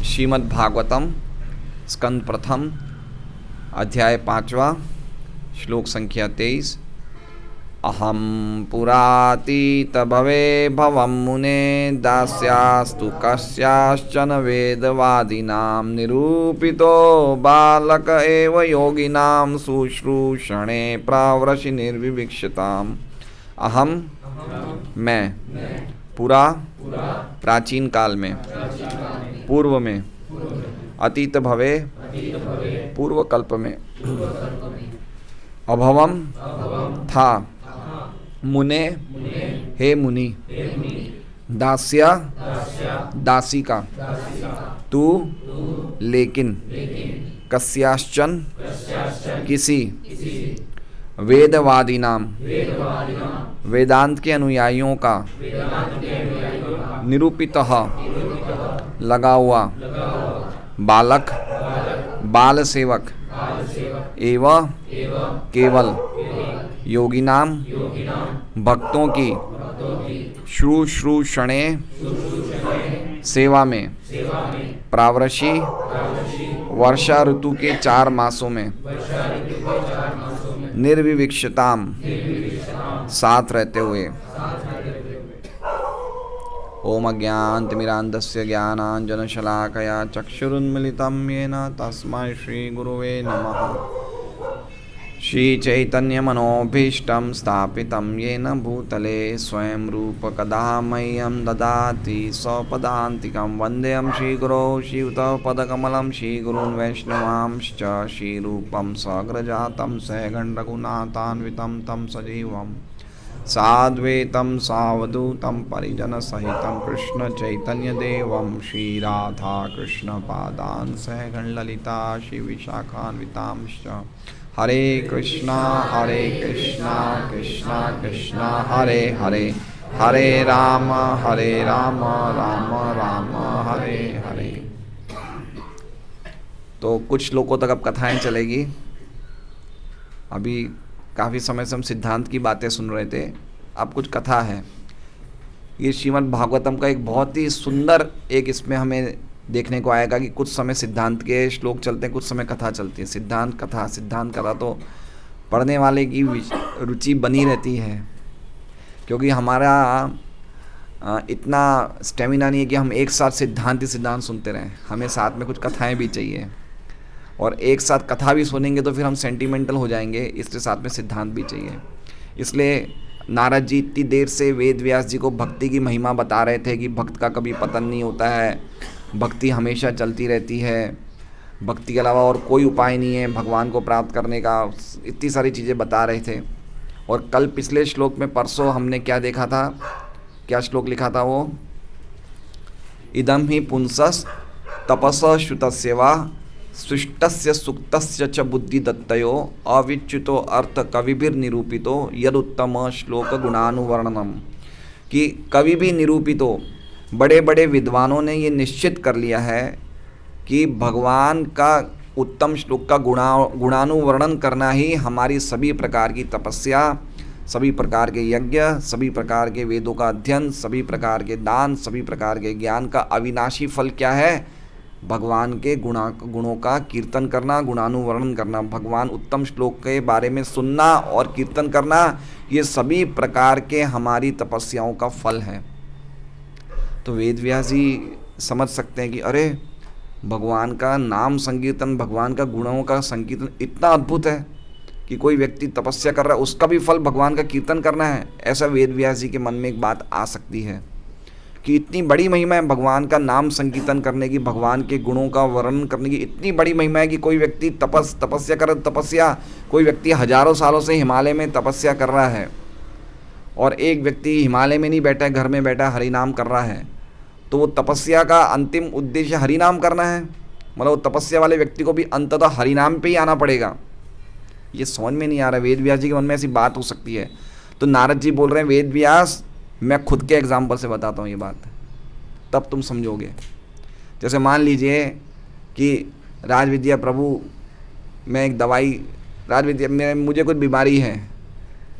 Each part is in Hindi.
श्रीमद्भागवतम स्कंद प्रथम अध्याय 5वां श्लोक संख्या 23। अहम पुरातीत भवे भवं मुने दास्यास्तु कस्याश्चन वेदवादिनां निरूपितो बालक एव योगिनां शुश्रूषणे प्रावृषि निर्विविक्षताम्। अहम मैं पुरा प्राचीन काल में, पूर्व में, अतीत भवे पूर्व कल्प में, अभवम था, मुने हे मुनि, दास्या दासी का, तू लेकिन, कस्याश्चन किसी, वेदवादी नाम वेदांत के अनुयायियों का, निरूपितः लगा हुआ, बालक बाल सेवक, एवं केवल, योगिनाम भक्तों की, शुश्रूषणे सेवा में, प्रावृषि वर्षा ऋतु के 4 मासों में, निर्विविक्षताम साथ रहते हुए। ओम अज्ञानतिमिरान्धस्य ज्ञानाञ्जनशलाकया चक्षुरुन्मिलितं येन तस्मै श्रीगुरुवे नमः। श्रीचैतन्यमनोभीष्टं स्थापितं येन भूतले स्वयं रूपकदा मह्यं ददाति स्वपदान्तिकं। वन्देऽहं श्रीगुरो श्रीयुतपदकमलं श्रीगुरून् वैष्णवांश्च श्रीरूपं सग्रजातं सहगणरघुनाथान्वितं तं सजीवम् साद्वैतं सावधूतं परिजनसहितं कृष्णचैतन्यदेवं श्रीराधाकृष्णपादान् सहगणललिता श्रीविशाखान्वितांश्च। हरे कृष्णा कृष्णा कृष्णा हरे हरे, हरे राम राम राम हरे हरे। तो कुछ लोगों तक अब कथाएं चलेगी। अभी काफ़ी समय से हम सिद्धांत की बातें सुन रहे थे, अब कुछ कथा है। ये श्रीमद् भागवतम का एक बहुत ही सुंदर एक इसमें हमें देखने को आएगा कि कुछ समय सिद्धांत के श्लोक चलते हैं, कुछ समय कथा चलती है। सिद्धांत कथा तो पढ़ने वाले की रुचि बनी रहती है, क्योंकि हमारा इतना स्टेमिना नहीं है कि हम एक साथ सिद्धांत सुनते रहें। हमें साथ में कुछ कथाएं भी चाहिए, और एक साथ कथा भी सुनेंगे तो फिर हम सेंटिमेंटल हो जाएंगे, इसलिए साथ में सिद्धांत भी चाहिए। इसलिए नारद जी इतनी देर से वेद व्यास जी को भक्ति की महिमा बता रहे थे कि भक्त का कभी पतन नहीं होता है, भक्ति हमेशा चलती रहती है, भक्ति के अलावा और कोई उपाय नहीं है भगवान को प्राप्त करने का। इतनी सारी चीज़ें बता रहे थे। और कल पिछले श्लोक में परसों हमने क्या देखा था, क्या श्लोक लिखा था वो, इदम ही पुंसस तपस श्रुतस्य वा सृष्टस्य सुक्तस्य च बुद्धि दत्तयो अविच्युतो अर्थ कविभिर्निरूपितो यदुत्तम श्लोक गुणानुवर्णनम। कि कवि भी निरूपितो, बड़े बड़े विद्वानों ने ये निश्चित कर लिया है कि भगवान का उत्तम श्लोक का गुणानुवर्णन करना ही हमारी सभी प्रकार की तपस्या, सभी प्रकार के यज्ञ, सभी प्रकार के वेदों का अध्ययन, सभी प्रकार के दान, सभी प्रकार के ज्ञान का अविनाशी फल क्या है, भगवान के गुणों का कीर्तन करना, गुणानुवर्णन करना, भगवान उत्तम श्लोक के बारे में सुनना और कीर्तन करना, ये सभी प्रकार के हमारी तपस्याओं का फल है। तो वेद व्यास जी समझ सकते हैं कि अरे भगवान का नाम संकीर्तन, भगवान का गुणों का संकीर्तन इतना अद्भुत है कि कोई व्यक्ति तपस्या कर रहा है उसका भी फल भगवान का कीर्तन करना है। ऐसा वेद व्यास जी के मन में एक बात आ सकती है कि इतनी बड़ी महिमा है भगवान का नाम संकीर्तन करने की, भगवान के गुणों का वर्णन करने की इतनी बड़ी महिमा है कि कोई व्यक्ति तपस्या कर, कोई व्यक्ति हजारों सालों से हिमालय में तपस्या कर रहा है, और एक व्यक्ति हिमालय में नहीं बैठा है, घर में बैठा हरि नाम कर रहा है। तो वो तपस्या का अंतिम उद्देश्य हरि नाम करना है, मतलब तपस्या वाले व्यक्ति को भी अंततः हरि नाम पे ही आना पड़ेगा। ये समझ में नहीं आ रहा। वेद व्यास जी के मन में ऐसी बात हो सकती है। तो नारद जी बोल रहे हैं, वेद व्यास मैं खुद के एग्जाम्पल से बताता हूँ ये बात, तब तुम समझोगे। जैसे मान लीजिए कि राजविद्या प्रभु, मैं एक दवाई, राजविद्या मुझे कुछ बीमारी है,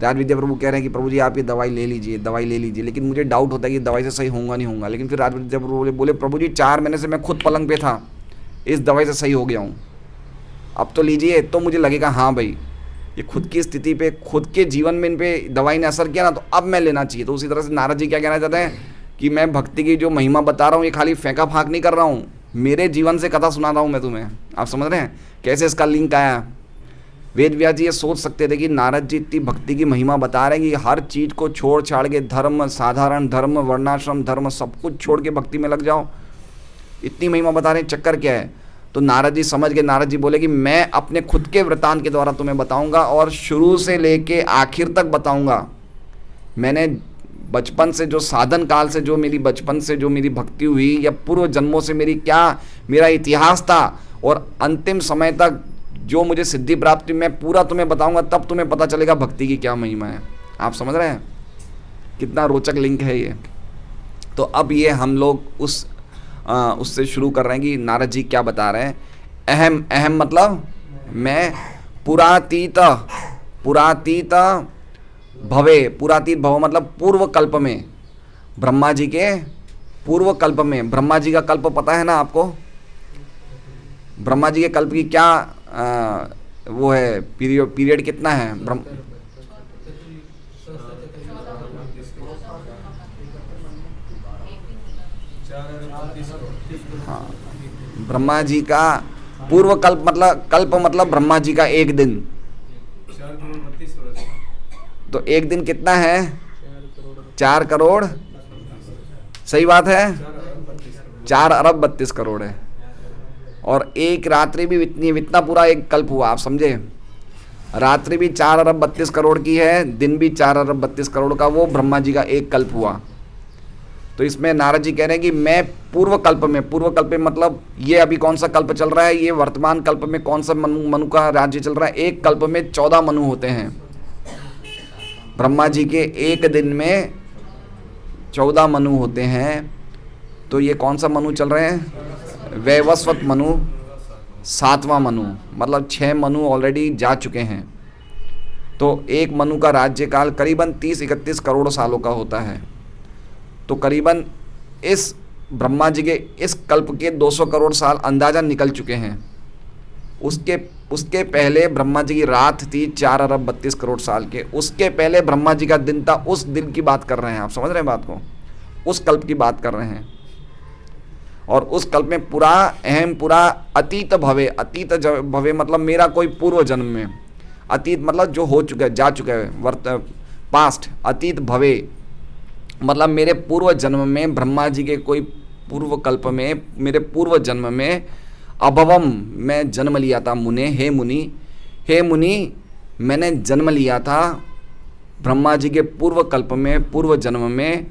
राज विद्या प्रभु कह रहे हैं कि प्रभु जी आप ये दवाई ले लीजिए, दवाई ले लीजिए, लेकिन मुझे डाउट होता है कि दवाई से सही होगा नहीं होगा। लेकिन फिर राज विद्या प्रभु बोले प्रभु जी 4 महीने से मैं खुद पलंग पे था, इस दवाई से सही हो गया हूँ, अब तो लीजिए। तो मुझे लगेगा हाँ भाई ये खुद की स्थिति पे, खुद के जीवन में इन पे दवाई ने असर किया ना, तो अब मैं लेना चाहिए। तो उसी तरह से नारद जी क्या कहना चाहते हैं कि मैं भक्ति की जो महिमा बता रहा हूँ ये खाली फेंका फाक नहीं कर रहा हूँ, मेरे जीवन से कथा सुना रहा हूँ मैं तुम्हें। आप समझ रहे हैं कैसे इसका लिंक आया। वेद व्यास जी ये सोच सकते थे कि नारद जी इतनी भक्ति की महिमा बता रहे हैं कि हर चीज़ को छोड़ छाड़ के, धर्म, साधारण धर्म, वर्णाश्रम धर्म, सब कुछ छोड़ के भक्ति में लग जाओ, इतनी महिमा बता रहे हैं, चक्कर क्या है। तो नारद जी समझ गए। नारद जी बोले कि मैं अपने खुद के वृतांत के द्वारा तुम्हें बताऊंगा और शुरू से लेके आखिर तक बताऊंगा। मैंने बचपन से जो साधन काल से, जो मेरी बचपन से जो मेरी भक्ति हुई, या पूर्व जन्मों से मेरी क्या मेरा इतिहास था, और अंतिम समय तक जो मुझे सिद्धि प्राप्ति, मैं पूरा तुम्हें बताऊंगा, तब तुम्हें पता चलेगा भक्ति की क्या महिमा है। आप समझ रहे हैं कितना रोचक लिंक है ये। तो अब ये हम लोग उससे शुरू कर रहे हैं कि नारद जी क्या बता रहे हैं। अहम, अहम मतलब मैं, पुरातीत, पुरातीत भवे, पुरातीत भव मतलब पूर्व कल्प में, ब्रह्मा जी के पूर्व कल्प में। ब्रह्मा जी का कल्प पता है ना आपको, ब्रह्मा जी के कल्प की क्या वो है, पीरियड कितना है हाँ, ब्रह्मा जी का पूर्व कल्प मतलब ब्रह्मा जी का एक दिन। तो एक दिन कितना है, 4 करोड़, सही बात है, 4 अरब 32 करोड़ है। और एक रात्रि भी इतना पूरा एक कल्प हुआ। आप समझे, रात्रि भी 4 अरब 32 करोड़ की है, दिन भी 4 अरब 32 करोड़ का, वो ब्रह्मा जी का एक कल्प हुआ। तो इसमें नारद जी कह रहे हैं कि मैं पूर्व कल्प में मतलब ये अभी कौन सा कल्प चल रहा है, ये वर्तमान कल्प में कौन सा मनु का राज्य चल रहा है। एक कल्प में 14 मनु होते हैं, ब्रह्मा जी के एक दिन में 14 मनु होते हैं। तो ये कौन सा मनु चल रहे हैं, वैवस्वत मनु, 7वां मनु, मतलब 6 मनु ऑलरेडी जा चुके हैं। तो एक मनु का राज्यकाल करीबन 30-31 करोड़ सालों का होता है। तो करीबन इस ब्रह्मा जी के इस कल्प के 200 करोड़ साल अंदाजा निकल चुके हैं। उसके पहले ब्रह्मा जी की रात थी 4 अरब 32 करोड़ साल के, उसके पहले ब्रह्मा जी का दिन था। उस दिन की बात कर रहे हैं, आप समझ रहे हैं बात को, उस कल्प की बात कर रहे हैं। और उस कल्प में पूरा अहम, पूरा अतीत भवे, अतीत भवे मतलब मेरा कोई पूर्व जन्म में, अतीत मतलब जो हो चुका है, जा चुका है, पास्ट, अतीत भवे मतलब मेरे पूर्व जन्म में, ब्रह्मा जी के कोई पूर्व कल्प में, मेरे पूर्व जन्म में अभवम, मैं जन्म लिया था। मुने, हे मुनि, हे मुनि, मैंने जन्म लिया था ब्रह्मा जी के पूर्व कल्प में, पूर्व जन्म में।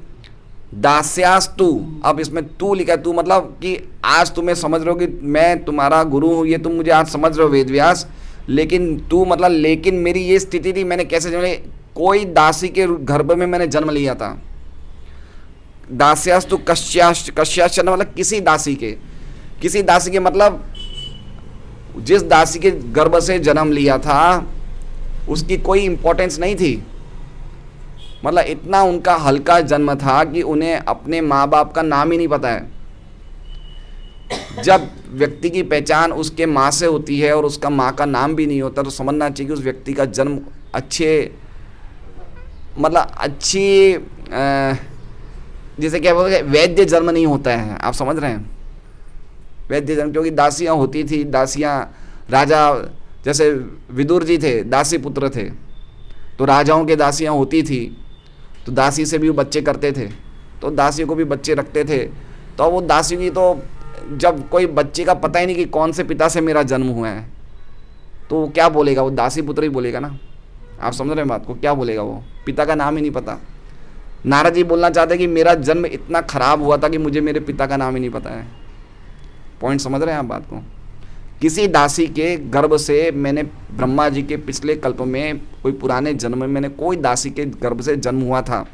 दास्यास्तु, अब इसमें तू लिखा है, तू मतलब कि आज तुम्हें समझ रहे हो कि मैं तुम्हारा गुरु हूँ, ये तुम मुझे आज समझ रहे हो वेद व्यास, लेकिन तू मतलब लेकिन मेरी ये स्थिति थी, मैंने कैसे जन्म, कोई दासी के गर्भ में मैंने जन्म लिया था। दास्यास्तु कश्याश्च मतलब किसी दासी के मतलब जिस दासी के गर्भ से जन्म लिया था उसकी कोई इंपॉर्टेंस नहीं थी। मतलब इतना उनका हल्का जन्म था कि उन्हें अपने माँ बाप का नाम ही नहीं पता है। जब व्यक्ति की पहचान उसके माँ से होती है और उसका माँ का नाम भी नहीं होता, तो समझना चाहिए कि उस व्यक्ति का जन्म अच्छी जैसे क्या बोलते हैं, वैद्य जन्म नहीं होता है। आप समझ रहे हैं, वैद्य जन्म, क्योंकि दासियाँ होती थी, दासियाँ राजा, जैसे विदुर जी थे, दासी पुत्र थे, तो राजाओं के दासियाँ होती थी, तो दासी से भी वो बच्चे करते थे, तो दासियों को भी बच्चे रखते थे। तो वो दासी की, तो जब कोई बच्चे का पता ही नहीं कि कौन से पिता से मेरा जन्म हुआ है, तो वो क्या बोलेगा, वो दासी पुत्र ही बोलेगा ना। आप समझ रहे हैं बात को, क्या बोलेगा, वो पिता का नाम ही नहीं पता। नारद जी बोलना चाहते हैं कि मेरा जन्म इतना खराब हुआ था कि मुझे मेरे पिता का नाम ही नहीं पता है। पॉइंट समझ रहे हैं आप बात को। किसी दासी के गर्भ से मैंने, ब्रह्मा जी के पिछले कल्प में, कोई पुराने जन्म में मैंने कोई दासी के गर्भ से जन्म हुआ था।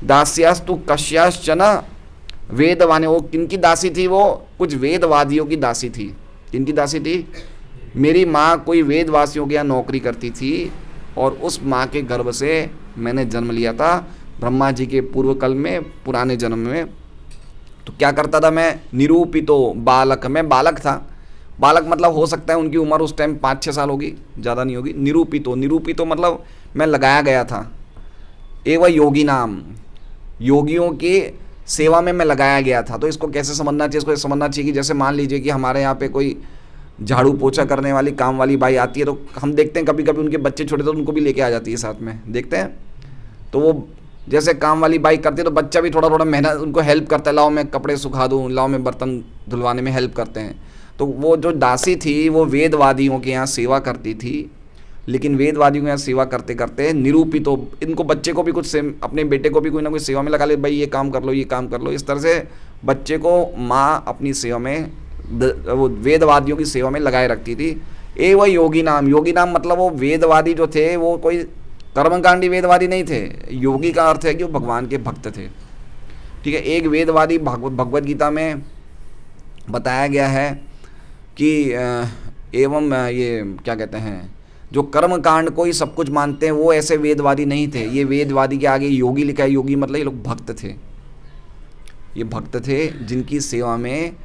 दास्यास्तु कश्याश्चन वेदवाने, वो किनकी दासी थी, वो कुछ वेदवादियों की दासी थी। किनकी दासी थी, मेरी माँ कोई वेदवासियों के यहाँ नौकरी करती थी, और उस माँ के गर्भ से मैंने जन्म लिया था ब्रह्मा जी के पूर्व कल में, पुराने जन्म में। तो क्या करता था मैं? निरूपितो बालक, मैं बालक था। बालक मतलब हो सकता है उनकी उम्र उस टाइम 5-6 साल होगी, ज़्यादा नहीं होगी। निरूपितो, निरूपितो मतलब मैं लगाया गया था। एवं योगी नाम, योगियों की सेवा में मैं लगाया गया था। तो इसको कैसे समझना चाहिए? इसको समझना चाहिए कि जैसे मान लीजिए कि हमारे यहाँ पे कोई झाड़ू पोछा करने वाली काम वाली बाई आती है, तो हम देखते हैं कभी कभी उनके बच्चे छोटे तो उनको भी लेके आ जाती है साथ में, देखते हैं। तो वो जैसे काम वाली बाई करती है तो बच्चा भी थोड़ा थोड़ा मेहनत उनको हेल्प करता है, लाओ मैं कपड़े सुखा दूँ, लाओ मैं बर्तन धुलवाने में हेल्प करते हैं। तो वो जो दासी थी वो वेदवादियों के यहाँ सेवा करती थी, लेकिन वेदवादियों के यहाँ सेवा करते करते निरूपित हो, इनको बच्चे को भी कुछ अपने बेटे को भी कोई ना कोई सेवा में लगा ले, भाई ये काम कर लो, ये काम कर लो। इस तरह से बच्चे को माँ अपनी सेवा में, वो वेदवादियों की सेवा में लगाए रखती थी। एवं योगी नाम, योगी नाम मतलब वो वेदवादी जो थे वो कोई कर्मकांडी वेदवादी नहीं थे। योगी का अर्थ है कि वो भगवान के भक्त थे। ठीक है, एक वेदवादी भगवद गीता में बताया गया है कि एवं ये क्या कहते हैं, जो कर्म कांड को ही सब कुछ मानते हैं वो ऐसे वेदवादी नहीं थे। ये वेदवादी के आगे योगी लिखा है, योगी मतलब ये लोग भक्त थे। ये भक्त थे जिनकी सेवा में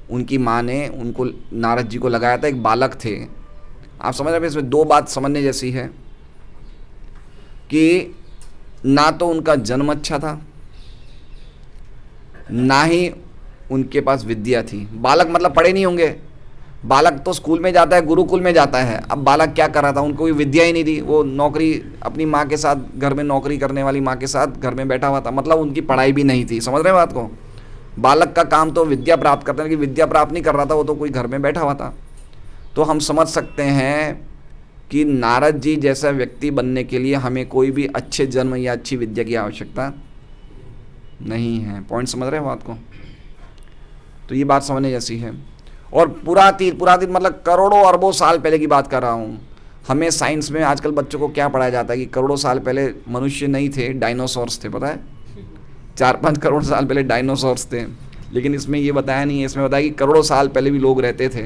उनकी माँ ने उनको, नारद जी को लगाया था। एक बालक थे। आप समझ रहे हैं? इसमें दो बात समझने जैसी है कि ना तो उनका जन्म अच्छा था, ना ही उनके पास विद्या थी। बालक मतलब पढ़े नहीं होंगे, बालक तो स्कूल में जाता है, गुरुकुल में जाता है। अब बालक क्या कर रहा था? उनको कोई विद्या ही नहीं थी। वो नौकरी अपनी माँ के साथ, घर में नौकरी करने वाली माँ के साथ घर में बैठा हुआ था, मतलब उनकी पढ़ाई भी नहीं थी। समझ रहे हैं बात को? बालक का काम तो विद्या प्राप्त करना है, कि विद्या प्राप्त नहीं कर रहा था, वो तो कोई घर में बैठा हुआ था। तो हम समझ सकते हैं कि नारद जी जैसा व्यक्ति बनने के लिए हमें कोई भी अच्छे जन्म या अच्छी विद्या की आवश्यकता नहीं है। पॉइंट समझ रहे हैं बात को? तो ये बात समझने जैसी है। और पुरातीत मतलब करोड़ों अरबों साल पहले की बात कर रहा हूँ। हमें साइंस में आजकल बच्चों को क्या पढ़ाया जाता है कि करोड़ों साल पहले मनुष्य नहीं थे, डायनासोर्स थे। पता है? 4-5 करोड़ साल पहले डायनासोर्स थे। लेकिन इसमें ये बताया नहीं है, इसमें बताया कि करोड़ों साल पहले भी लोग रहते थे।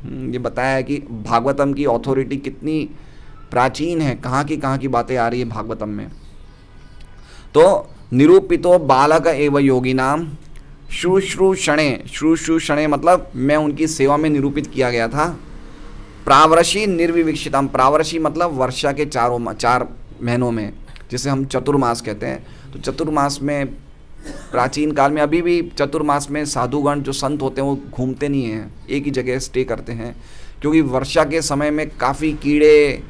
ये बताया है कि भागवतम की अथॉरिटी कितनी प्राचीन है, कहाँ की बातें आ रही है भागवतम में। तो निरूपितो बालक एवं योगी नाम शुश्रूषणे मतलब मैं उनकी सेवा में निरूपित किया गया था। प्रावरशी निर्विवक्षितम, प्रावरशी मतलब वर्षा के 4 महीनों में, जिसे हम चतुर्मास कहते हैं। तो चतुर्मास में प्राचीन काल में, अभी भी चतुर्मास में साधुगण जो संत होते हैं वो घूमते नहीं हैं, एक ही जगह स्टे करते हैं, क्योंकि वर्षा के समय में काफ़ी कीड़े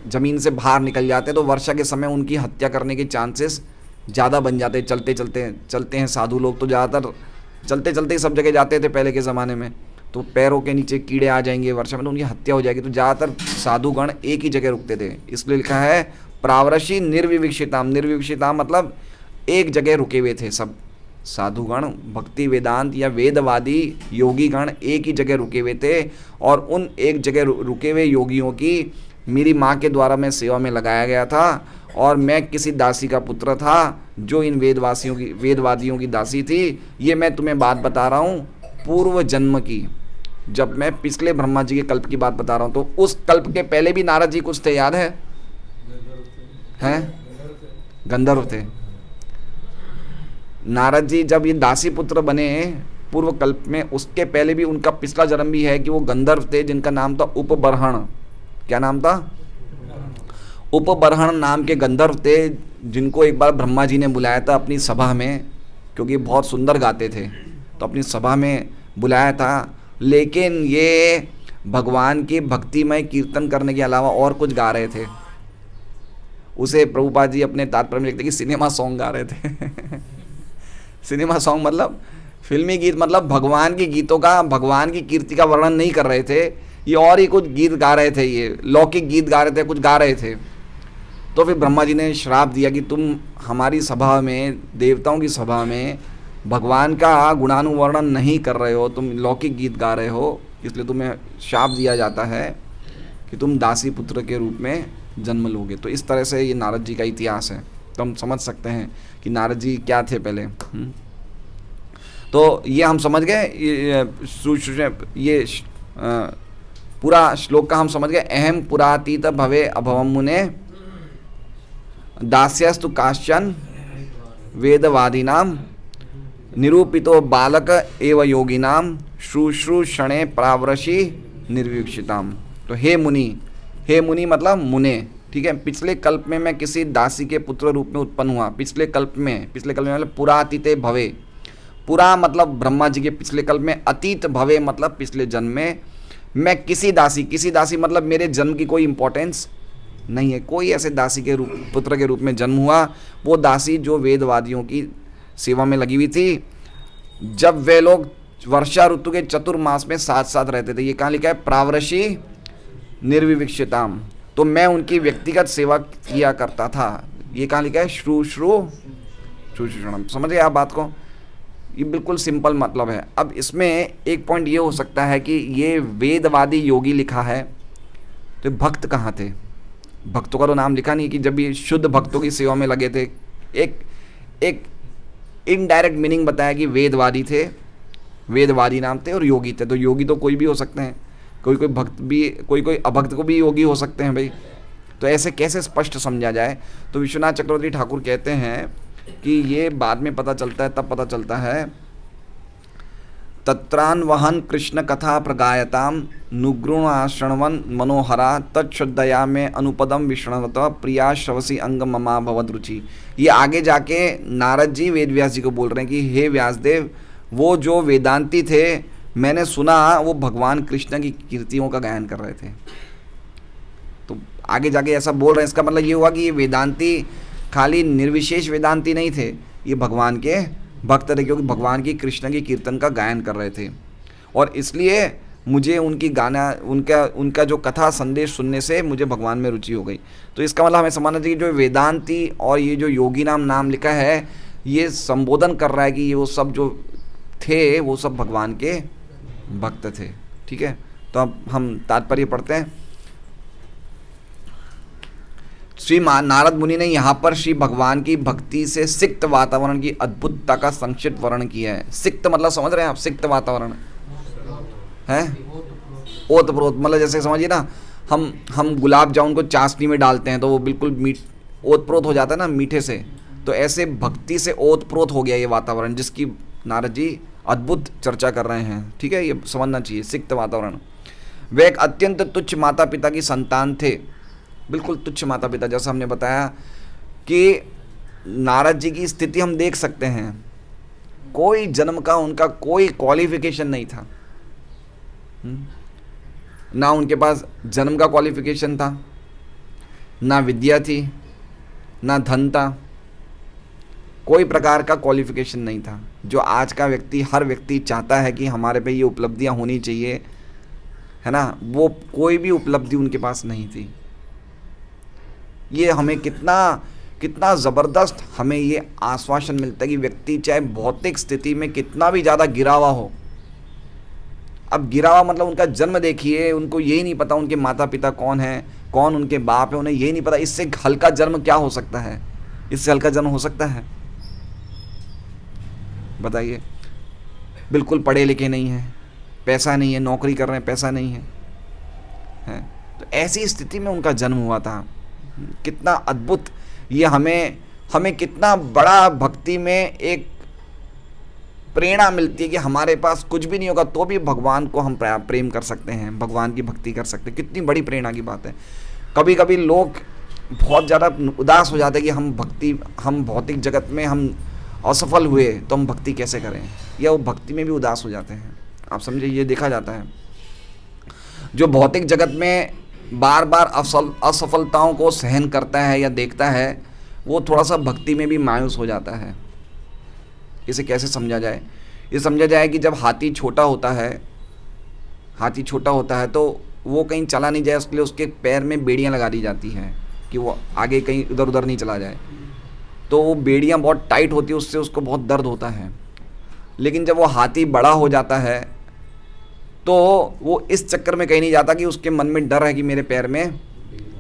ज़मीन से बाहर निकल जाते हैं। तो वर्षा के समय उनकी हत्या करने के चांसेस ज़्यादा बन जाते हैं। चलते हैं साधु लोग तो ज़्यादातर चलते ही सब जगह जाते थे पहले के ज़माने में। तो पैरों के नीचे कीड़े आ जाएंगे वर्षा में, तो उनकी हत्या हो जाएगी। तो ज़्यादातर साधुगण एक ही जगह रुकते थे, इसलिए लिखा है प्रावरशी निर्विवक्षिताम। निर्विवक्षिताम मतलब एक जगह रुके हुए थे सब साधुगण, भक्ति वेदांत या वेदवादी योगीगण एक ही जगह रुके हुए थे। और उन एक जगह रुके हुए योगियों की मेरी माँ के द्वारा मैं सेवा में लगाया गया था। और मैं किसी दासी का पुत्र था जो इन वेदवादियों की दासी थी। ये मैं तुम्हें बात बता रहा हूँ पूर्व जन्म की, जब मैं पिछले ब्रह्मा जी के कल्प की बात बता रहा हूँ। तो उस कल्प के पहले भी नारद जी कुछ थे, याद है? हैं? गंधर्व थे। नारद जी जब ये दासी पुत्र बने पूर्व कल्प में, उसके पहले भी उनका पिछला जन्म भी है कि वो गंधर्व थे, जिनका नाम था उपबर्हण। क्या नाम था? उपबर्हण नाम के गंधर्व थे, जिनको एक बार ब्रह्मा जी ने बुलाया था अपनी सभा में, क्योंकि बहुत सुंदर गाते थे, तो अपनी सभा में बुलाया था। लेकिन ये भगवान की भक्तिमय कीर्तन करने के अलावा और कुछ गा रहे थे। उसे प्रभुपाद जी अपने तात्पर्य में लिखते कि सिनेमा सॉन्ग गा रहे थे। सिनेमा सॉन्ग मतलब फिल्मी गीत, मतलब भगवान के गीतों का, भगवान की कीर्ति का वर्णन नहीं कर रहे थे, ये और ही कुछ गीत गा रहे थे, ये लौकिक गीत गा रहे थे, कुछ गा रहे थे। तो फिर ब्रह्मा जी ने श्राप दिया कि तुम हमारी सभा में, देवताओं की सभा में भगवान का गुणानुवर्णन नहीं कर रहे हो, तुम लौकिक गीत गा रहे हो, इसलिए तुम्हें श्राप दिया जाता है कि तुम दासी पुत्र के रूप में जन्म लोगे। तो इस तरह से ये नारद जी का इतिहास है। तो हम समझ सकते हैं कि नारद जी क्या थे पहले। तो ये हम समझ गए। ये पूरा श्लोक का हम समझ गए। अहम पुरातीत भवे अभवम मुने दास्यस्तु काश्चन वेदवादीनाम निरूपितो बालक एव योगिनाम शुश्रूषणे प्रावरशी निर्विक्षिताम। तो हे मुनि मतलब मुने, ठीक है। पिछले कल्प में मैं किसी दासी के पुत्र रूप में उत्पन्न हुआ। पिछले कल्प में मतलब पुरातीते भवे, पुरा मतलब ब्रह्मा जी के पिछले कल्प में, अतीत भवे मतलब पिछले जन्म में मैं किसी दासी मतलब मेरे जन्म की कोई इंपॉर्टेंस नहीं है, कोई ऐसे दासी के रूप पुत्र के रूप में जन्म हुआ। वो दासी जो वेदवादियों की सेवा में लगी हुई थी। जब वे लोग वर्षा ऋतु के चतुर्मास में साथ साथ रहते थे, ये कहाँ लिखा है, प्रावरशी निर्विविक्षिताम, तो मैं उनकी व्यक्तिगत सेवा किया करता था। ये कहाँ लिखा है, शुश्रूषणम। समझ गए आप बात को, ये बिल्कुल सिंपल मतलब है। अब इसमें एक पॉइंट ये हो सकता है कि ये वेदवादी योगी लिखा है, तो भक्त कहाँ थे? भक्तों का तो नाम लिखा नहीं कि जब ये शुद्ध भक्तों की सेवा में लगे थे। एक इनडायरेक्ट मीनिंग बताया कि वेदवादी थे, वेदवादी नाम थे, और योगी थे। तो योगी तो कोई भी हो सकते हैं, कोई भक्त भी, कोई अभक्त को भी योगी हो सकते हैं भाई। तो ऐसे कैसे स्पष्ट समझा जाए? तो विश्वनाथ चक्रवर्ती ठाकुर कहते हैं कि ये बाद में पता चलता है, तब पता चलता है, तत्रान्वहन कृष्ण कथा प्रगायताम नुगृणाश्रणवन मनोहरा तत्श्रद्धया में अनुपदम विष्णवत प्रिया श्रवसी अंग ममा भवद रुचि। ये आगे जाके नारद जी वेद व्यास जी को बोल रहे हैं कि हे व्यासदेव, वो जो वेदांती थे, मैंने सुना वो भगवान कृष्ण की कीर्तियों का गायन कर रहे थे। तो आगे जाके ऐसा बोल रहे हैं, इसका मतलब ये हुआ कि ये वेदांती खाली निर्विशेष वेदांती नहीं थे, ये भगवान के भक्त थे, क्योंकि भगवान की कृष्ण की कीर्तन का गायन कर रहे थे। और इसलिए मुझे उनकी गाना, उनका जो कथा संदेश सुनने से मुझे भगवान में रुचि हो गई। तो इसका मतलब हमें समझना चाहिए जो वेदांती और ये जो योगी नाम लिखा है, ये संबोधन कर रहा है कि ये वो सब जो थे वो सब भगवान के भक्त थे। ठीक है, तो अब हम तात्पर्य पढ़ते हैं। श्री नारद मुनि ने यहाँ पर श्री भगवान की भक्ति से सिक्त वातावरण की अद्भुतता का संक्षिप्त वर्णन किया है। सिक्त मतलब समझ रहे हैं आप? सिक्त वातावरण है, ओतप्रोत मतलब जैसे समझिए ना, हम गुलाब जामुन को चाशनी में डालते हैं तो वो बिल्कुल ओतप्रोत हो जाता है ना मीठे से। तो ऐसे भक्ति से ओतप्रोत हो गया ये वातावरण, जिसकी नारद जी अद्भुत चर्चा कर रहे हैं। ठीक है, ये समझना चाहिए। सिक्त वातावरण। वे एक अत्यंत तुच्छ माता पिता की संतान थे, बिल्कुल तुच्छ माता पिता। जैसा हमने बताया कि नारद जी की स्थिति हम देख सकते हैं, कोई जन्म का उनका कोई क्वालिफिकेशन नहीं था। ना उनके पास जन्म का क्वालिफिकेशन था, ना विद्या थी, ना धन था, कोई प्रकार का क्वालिफिकेशन नहीं था। जो आज का व्यक्ति, हर व्यक्ति चाहता है कि हमारे पे ये उपलब्धियां होनी चाहिए, है ना, वो कोई भी उपलब्धि उनके पास नहीं थी। ये हमें कितना ज़बरदस्त हमें ये आश्वासन मिलता है कि व्यक्ति चाहे भौतिक स्थिति में कितना भी ज़्यादा गिरा हुआ हो। अब गिरा हुआ मतलब उनका जन्म देखिए, उनको यही नहीं पता उनके माता पिता कौन हैं, कौन उनके बाप है, उन्हें यही नहीं पता। इससे हल्का जन्म क्या हो सकता है? इससे हल्का जन्म हो सकता है? बताइए। बिल्कुल पढ़े लिखे नहीं हैं, पैसा नहीं है, नौकरी कर रहे हैं, पैसा नहीं है। तो ऐसी स्थिति में उनका जन्म हुआ था। कितना अद्भुत! ये हमें कितना बड़ा भक्ति में एक प्रेरणा मिलती है कि हमारे पास कुछ भी नहीं होगा तो भी भगवान को हम प्रेम कर सकते हैं, भगवान की भक्ति कर सकते हैं। कितनी बड़ी प्रेरणा की बात है। कभी कभी लोग बहुत ज़्यादा उदास हो जाते हैं कि हम भौतिक जगत में हम असफल हुए तो हम भक्ति कैसे करें, या वो भक्ति में भी उदास हो जाते हैं। आप समझिए, ये देखा जाता है। जो भौतिक जगत में बार बार असफलताओं को सहन करता है या देखता है, वो थोड़ा सा भक्ति में भी मायूस हो जाता है। इसे कैसे समझा जाए? ये समझा जाए कि जब हाथी छोटा होता है तो वो कहीं चला नहीं जाए, उसके लिए उसके पैर में बेड़ियाँ लगा दी जाती हैं कि वो आगे कहीं इधर उधर नहीं चला जाए। तो वो बेड़ियाँ बहुत टाइट होती है, उससे उसको बहुत दर्द होता है। लेकिन जब वो हाथी बड़ा हो जाता है तो वो इस चक्कर में कहीं नहीं जाता कि उसके मन में डर है कि मेरे पैर में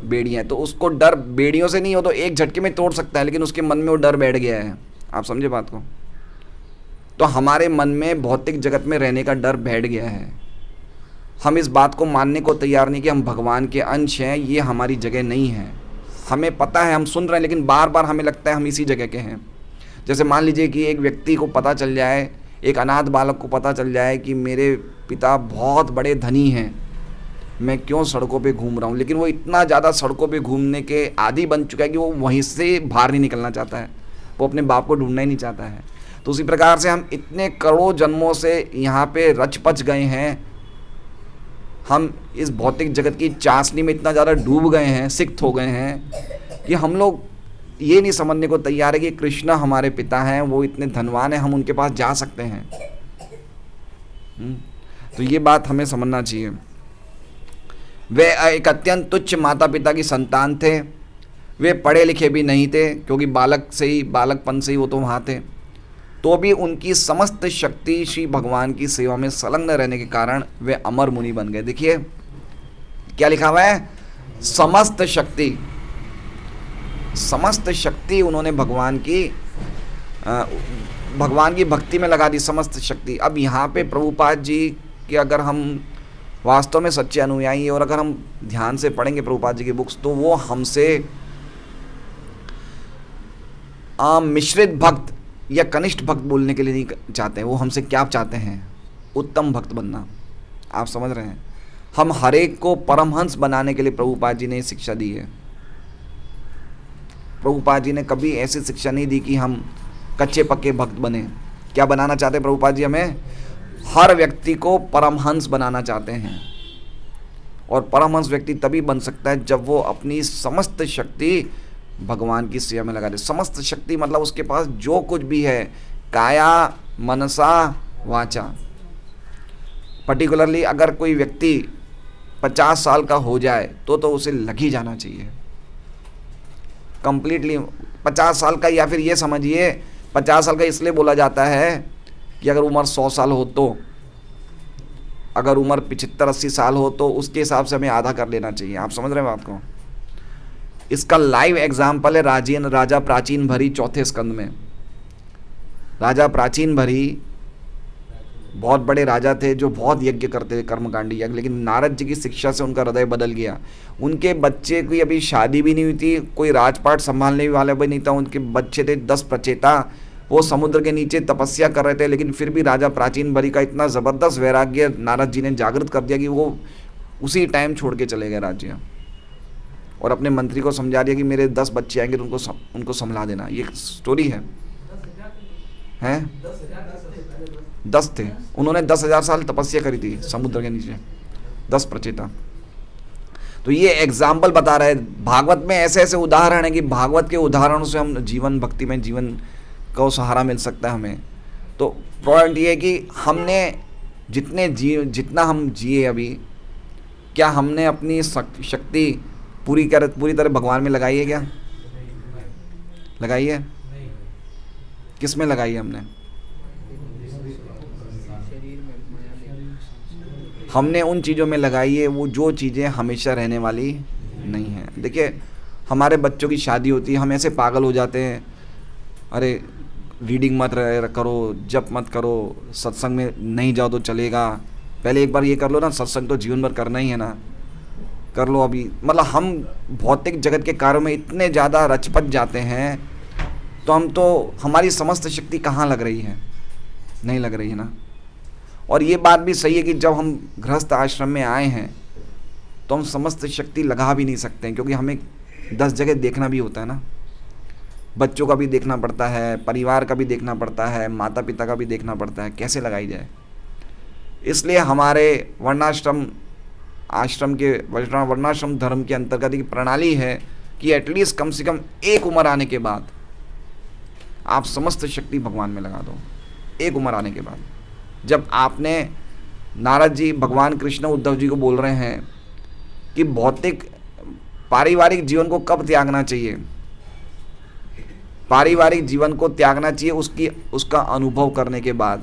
बेड़ियाँ हैं। तो उसको डर बेड़ियों से नहीं हो तो एक झटके में तोड़ सकता है, लेकिन उसके मन में वो डर बैठ गया है। आप समझे बात को? तो हमारे मन में भौतिक जगत में रहने का डर बैठ गया है। हम इस बात को मानने को तैयार नहीं कि हम भगवान के अंश हैं, ये हमारी जगह नहीं है। हमें पता है, हम सुन रहे हैं, लेकिन बार बार हमें लगता है हम इसी जगह के हैं। जैसे मान लीजिए कि एक व्यक्ति को पता चल जाए, एक अनाथ बालक को पता चल जाए कि मेरे पिता बहुत बड़े धनी हैं, मैं क्यों सड़कों पे घूम रहा हूँ, लेकिन वो इतना ज़्यादा सड़कों पे घूमने के आदी बन चुका है कि वो वहीं से बाहर नहीं निकलना चाहता है, वो अपने बाप को ढूंढना ही नहीं चाहता है। तो उसी प्रकार से हम इतने करोड़ों जन्मों से यहाँ पे रच पच गए हैं, हम इस भौतिक जगत की चाशनी में इतना ज़्यादा डूब गए हैं, सिक्त हो गए हैं कि हम लोग ये नहीं समझने को तैयार है कि कृष्ण हमारे पिता हैं, वो इतने धनवान हैं, हम उनके पास जा सकते हैं। तो ये बात हमें समझना चाहिए। वे एक अत्यंत तुच्छ माता पिता की संतान थे, वे पढ़े लिखे भी नहीं थे, क्योंकि बालकपन से ही वो तो वहाँ थे। तो भी उनकी समस्त शक्ति श्री भगवान की सेवा में संलग्न रहने के कारण वे अमर मुनि बन गए। देखिए क्या लिखा हुआ है, समस्त शक्ति उन्होंने भगवान की भक्ति में लगा दी, समस्त शक्ति। अब यहाँ पे प्रभुपाद जी कि अगर हम वास्तव में सच्चे अनुयायी हैं और अगर हम ध्यान से पढ़ेंगे प्रभुपाद जी की बुक्स, तो वो हमसे मिश्रित भक्त या कनिष्ठ भक्त बोलने के लिए नहीं चाहते हैं। वो हमसे क्या चाहते हैं, उत्तम भक्त बनना। आप समझ रहे हैं, हम हर एक को परमहंस बनाने के लिए प्रभुपाद जी ने शिक्षा दी है। प्रभुपाद जी ने कभी ऐसी शिक्षा नहीं दी कि हम कच्चे पक्के भक्त बने। क्या बनाना चाहते हैं प्रभुपाद जी? हमें हर व्यक्ति को परमहंस बनाना चाहते हैं। और परमहंस व्यक्ति तभी बन सकता है जब वो अपनी समस्त शक्ति भगवान की सेवा में लगा दे। समस्त शक्ति मतलब उसके पास जो कुछ भी है, काया मनसा वाचा। पर्टिकुलरली अगर कोई व्यक्ति 50 साल का हो जाए तो उसे लग ही जाना चाहिए कंप्लीटली 50 साल का। या फिर ये समझिए 50 साल का इसलिए बोला जाता है कि अगर उम्र 100 साल हो तो, अगर उम्र 75-80 साल हो तो उसके हिसाब से हमें आधा कर लेना चाहिए। आप समझ रहे हैं बात को? इसका लाइव एग्जाम्पल है राजा प्राचीन भरी चौथे स्कंद में। राजा प्राचीन भरी बहुत बड़े राजा थे जो बहुत यज्ञ करते थे, कर्मकांडी यज्ञ, लेकिन नारद जी की शिक्षा से उनका हृदय बदल गया। उनके बच्चे की अभी शादी भी नहीं हुई थी, कोई राजपाट संभालने वाला भी नहीं था, उनके बच्चे थे 10 प्रचेता। वो समुद्र के नीचे तपस्या कर रहे थे, लेकिन फिर भी राजा प्राचीन भरी का इतना ज़बरदस्त वैराग्य नारद जी ने जागृत कर दिया कि वो उसी टाइम छोड़ के चले गए राज्य, और अपने मंत्री को समझा दिया कि मेरे 10 बच्चे आएंगे तो उनको संभला देना। ये स्टोरी है 10 थे, उन्होंने 10,000 साल तपस्या करी थी समुद्र के नीचे, 10 प्रचेता। तो ये एग्जाम्पल बता रहे हैं। भागवत में ऐसे ऐसे उदाहरण है कि भागवत के उदाहरणों से हम जीवन भक्ति में जीवन का सहारा मिल सकता है हमें। तो पॉइंट ये है कि हमने जितना हम जिए अभी, क्या हमने अपनी शक्ति पूरी तरह भगवान में लगाई है? क्या लगाई है? किस में लगाई है हमने? हमने उन चीज़ों में लगाई है वो जो चीज़ें हमेशा रहने वाली नहीं हैं। देखिए हमारे बच्चों की शादी होती है, हम ऐसे पागल हो जाते हैं, अरे रीडिंग मत करो, जप मत करो, सत्संग में नहीं जाओ तो चलेगा, पहले एक बार ये कर लो ना, सत्संग तो जीवन भर करना ही है ना, कर लो अभी। मतलब हम भौतिक जगत के कार्यों में इतने ज़्यादा रचपच जाते हैं, तो हमारी समस्त शक्ति कहाँ लग रही है? नहीं लग रही है ना। और ये बात भी सही है कि जब हम गृहस्थ आश्रम में आए हैं तो हम समस्त शक्ति लगा भी नहीं सकते हैं, क्योंकि हमें 10 जगह देखना भी होता है ना। बच्चों का भी देखना पड़ता है, परिवार का भी देखना पड़ता है, माता पिता का भी देखना पड़ता है, कैसे लगाई जाए। इसलिए हमारे वर्णाश्रम धर्म के अंतर्गत एक प्रणाली है कि एटलीस्ट कम से कम एक उम्र आने के बाद आप समस्त शक्ति भगवान में लगा दो। एक उम्र आने के बाद, जब आपने, नारद जी भगवान कृष्ण उद्धव जी को बोल रहे हैं कि भौतिक पारिवारिक जीवन को कब त्यागना चाहिए? पारिवारिक जीवन को त्यागना चाहिए उसका अनुभव करने के बाद।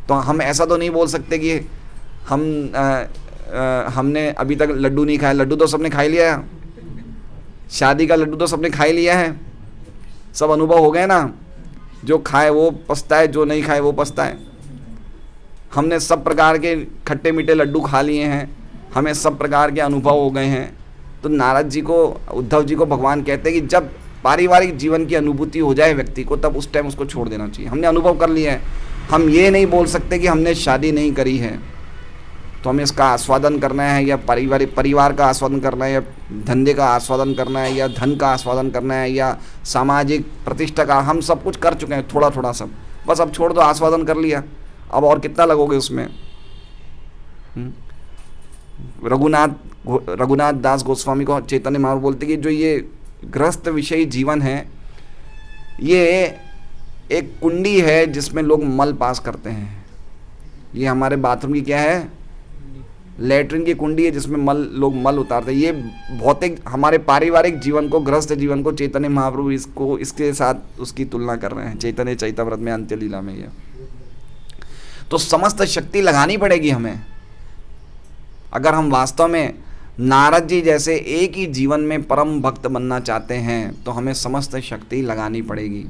तो हम ऐसा तो नहीं बोल सकते कि हमने अभी तक लड्डू नहीं खाया। लड्डू तो सबने खा ही लिया है, शादी का लड्डू तो सबने खा ही लिया है, सब अनुभव हो गए ना। जो खाए वो पछताए, जो नहीं खाए वो पछताए। हमने सब प्रकार के खट्टे मीठे लड्डू खा लिए हैं, हमें सब प्रकार के अनुभव हो गए हैं। तो नारद जी को, उद्धव जी को भगवान कहते हैं कि जब पारिवारिक जीवन की अनुभूति हो जाए व्यक्ति को, तब उस टाइम उसको छोड़ देना चाहिए। हमने अनुभव कर लिया है, हम ये नहीं बोल सकते कि हमने शादी नहीं करी है तो हमें इसका आस्वादन करना है, या परिवार का आस्वादन करना है, या धंधे का आस्वादन करना है, या धन का आस्वादन करना है, या सामाजिक प्रतिष्ठा का। हम सब कुछ कर चुके हैं, थोड़ा थोड़ा सब, बस अब छोड़ दो, आस्वादन कर लिया, अब और कितना लगोगे उसमें। रघुनाथ दास गोस्वामी को चैतन्य महाप्रभु बोलते कि जो ये गृहस्थ विषयी जीवन है, ये एक कुंडी है जिसमें लोग मल पास करते हैं। ये हमारे बाथरूम की क्या है, लेटरिन की कुंडी है जिसमें लोग मल उतारते हैं। ये भौतिक हमारे पारिवारिक जीवन को, गृहस्थ जीवन को चैतन्य महाप्रभु इसके साथ उसकी तुलना कर रहे हैं चैतन्य चैतव्रत में, अंत्य लीला में। ये तो समस्त शक्ति लगानी पड़ेगी हमें, अगर हम वास्तव में नारद जी जैसे एक ही जीवन में परम भक्त बनना चाहते हैं तो हमें समस्त शक्ति लगानी पड़ेगी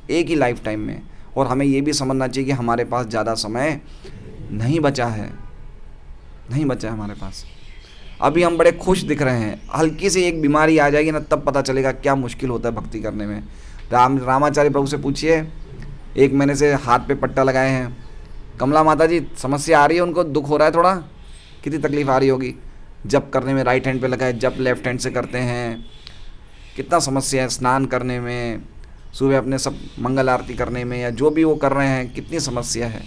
एक ही लाइफ टाइम में। और हमें ये भी समझना चाहिए कि हमारे पास ज़्यादा समय नहीं बचा है, नहीं बचा है हमारे पास। अभी हम बड़े खुश दिख रहे हैं, हल्की सी एक बीमारी आ जाएगी ना, तब पता चलेगा क्या मुश्किल होता है भक्ति करने में। रामाचार्य प्रभु से पूछिए, 1 महीने से हाथ पे पट्टा लगाए हैं। कमला माता जी समस्या आ रही है, उनको दुख हो रहा है थोड़ा, कितनी तकलीफ आ रही होगी। जप करने में राइट हैंड पे लगाए, जप लेफ्ट हैंड से करते हैं, कितना समस्या है। स्नान करने में, सुबह अपने सब मंगल आरती करने में, या जो भी वो कर रहे हैं, कितनी समस्या है।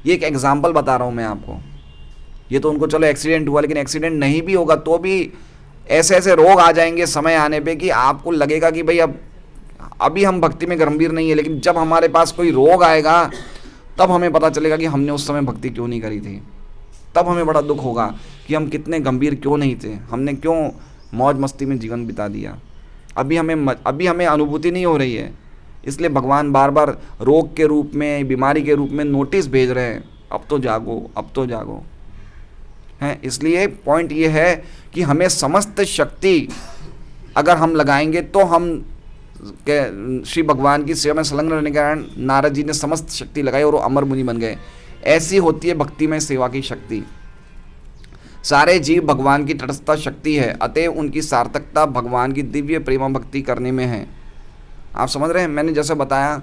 ये एक एग्जाम्पल बता रहा हूँ मैं आपको। ये तो उनको चलो एक्सीडेंट हुआ, लेकिन एक्सीडेंट नहीं भी होगा तो भी ऐसे ऐसे रोग आ जाएंगे समय आने पे कि आपको लगेगा कि भाई अभी हम भक्ति में गंभीर नहीं है, लेकिन जब हमारे पास कोई रोग आएगा तब हमें पता चलेगा कि हमने उस समय भक्ति क्यों नहीं करी थी। तब हमें बड़ा दुख होगा कि हम कितने गंभीर क्यों नहीं थे, हमने क्यों मौज मस्ती में जीवन बिता दिया। अभी हमें अनुभूति नहीं हो रही है, इसलिए भगवान बार बार रोग के रूप में, बीमारी के रूप में नोटिस भेज रहे हैं, अब तो जागो, अब तो जागो हैं। इसलिए पॉइंट ये है कि हमें समस्त शक्ति अगर हम लगाएंगे तो हम श्री भगवान की सेवा में संलग्न रहने के कारण नारद जी ने समस्त शक्ति लगाई और वो अमर मुनि बन गए। ऐसी होती है भक्ति में सेवा की शक्ति। सारे जीव भगवान की तटस्थ शक्ति है, अतएव उनकी सार्थकता भगवान की दिव्य प्रेम भक्ति करने में है। आप समझ रहे हैं, मैंने जैसे बताया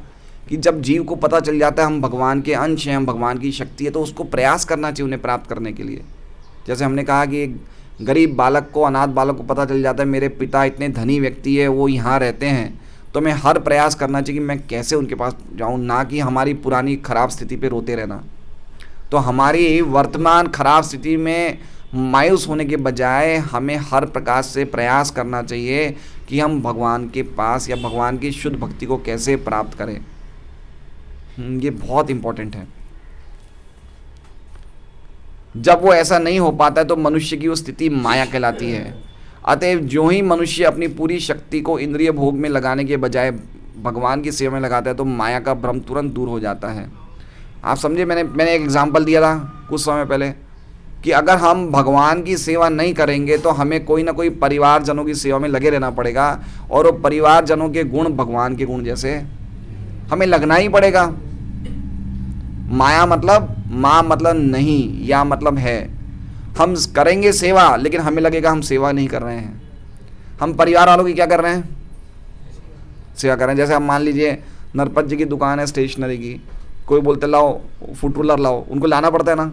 कि जब जीव को पता चल जाता है हम भगवान के अंश हैं, हम भगवान की शक्ति है, तो उसको प्रयास करना चाहिए उन्हें प्राप्त करने के लिए। जैसे हमने कहा कि एक गरीब बालक को, अनाथ बालक को पता चल जाता है मेरे पिता इतने धनी व्यक्ति है, वो यहाँ रहते हैं, तो मैं हर प्रयास करना चाहिए कि मैं कैसे उनके पास जाऊँ, ना कि हमारी पुरानी खराब स्थिति पे रोते रहना। तो हमारी वर्तमान खराब स्थिति में मायूस होने के बजाय हमें हर प्रकार से प्रयास करना चाहिए कि हम भगवान के पास या भगवान की शुद्ध भक्ति को कैसे प्राप्त करें। ये बहुत इम्पोर्टेंट है। जब वो ऐसा नहीं हो पाता है तो मनुष्य की वो स्थिति माया कहलाती है। अतएव जो ही मनुष्य अपनी पूरी शक्ति को इंद्रिय भोग में लगाने के बजाय भगवान की सेवा में लगाता है तो माया का भ्रम तुरंत दूर हो जाता है। आप समझे, मैंने एक एग्जाम्पल दिया था कुछ समय पहले कि अगर हम भगवान की सेवा नहीं करेंगे तो हमें कोई ना कोई परिवारजनों की सेवा में लगे रहना पड़ेगा, और वो परिवारजनों के गुण भगवान के गुण जैसे हमें लगना ही पड़ेगा। माया मतलब माँ मतलब नहीं, या मतलब है। हम करेंगे सेवा लेकिन हमें लगेगा हम सेवा नहीं कर रहे हैं। हम परिवार वालों की क्या कर रहे हैं, सेवा कर रहे हैं। जैसे हम मान लीजिए नरपत जी की दुकान है स्टेशनरी की, कोई बोलते लाओ फुट रूलर लाओ, उनको लाना पड़ता है ना।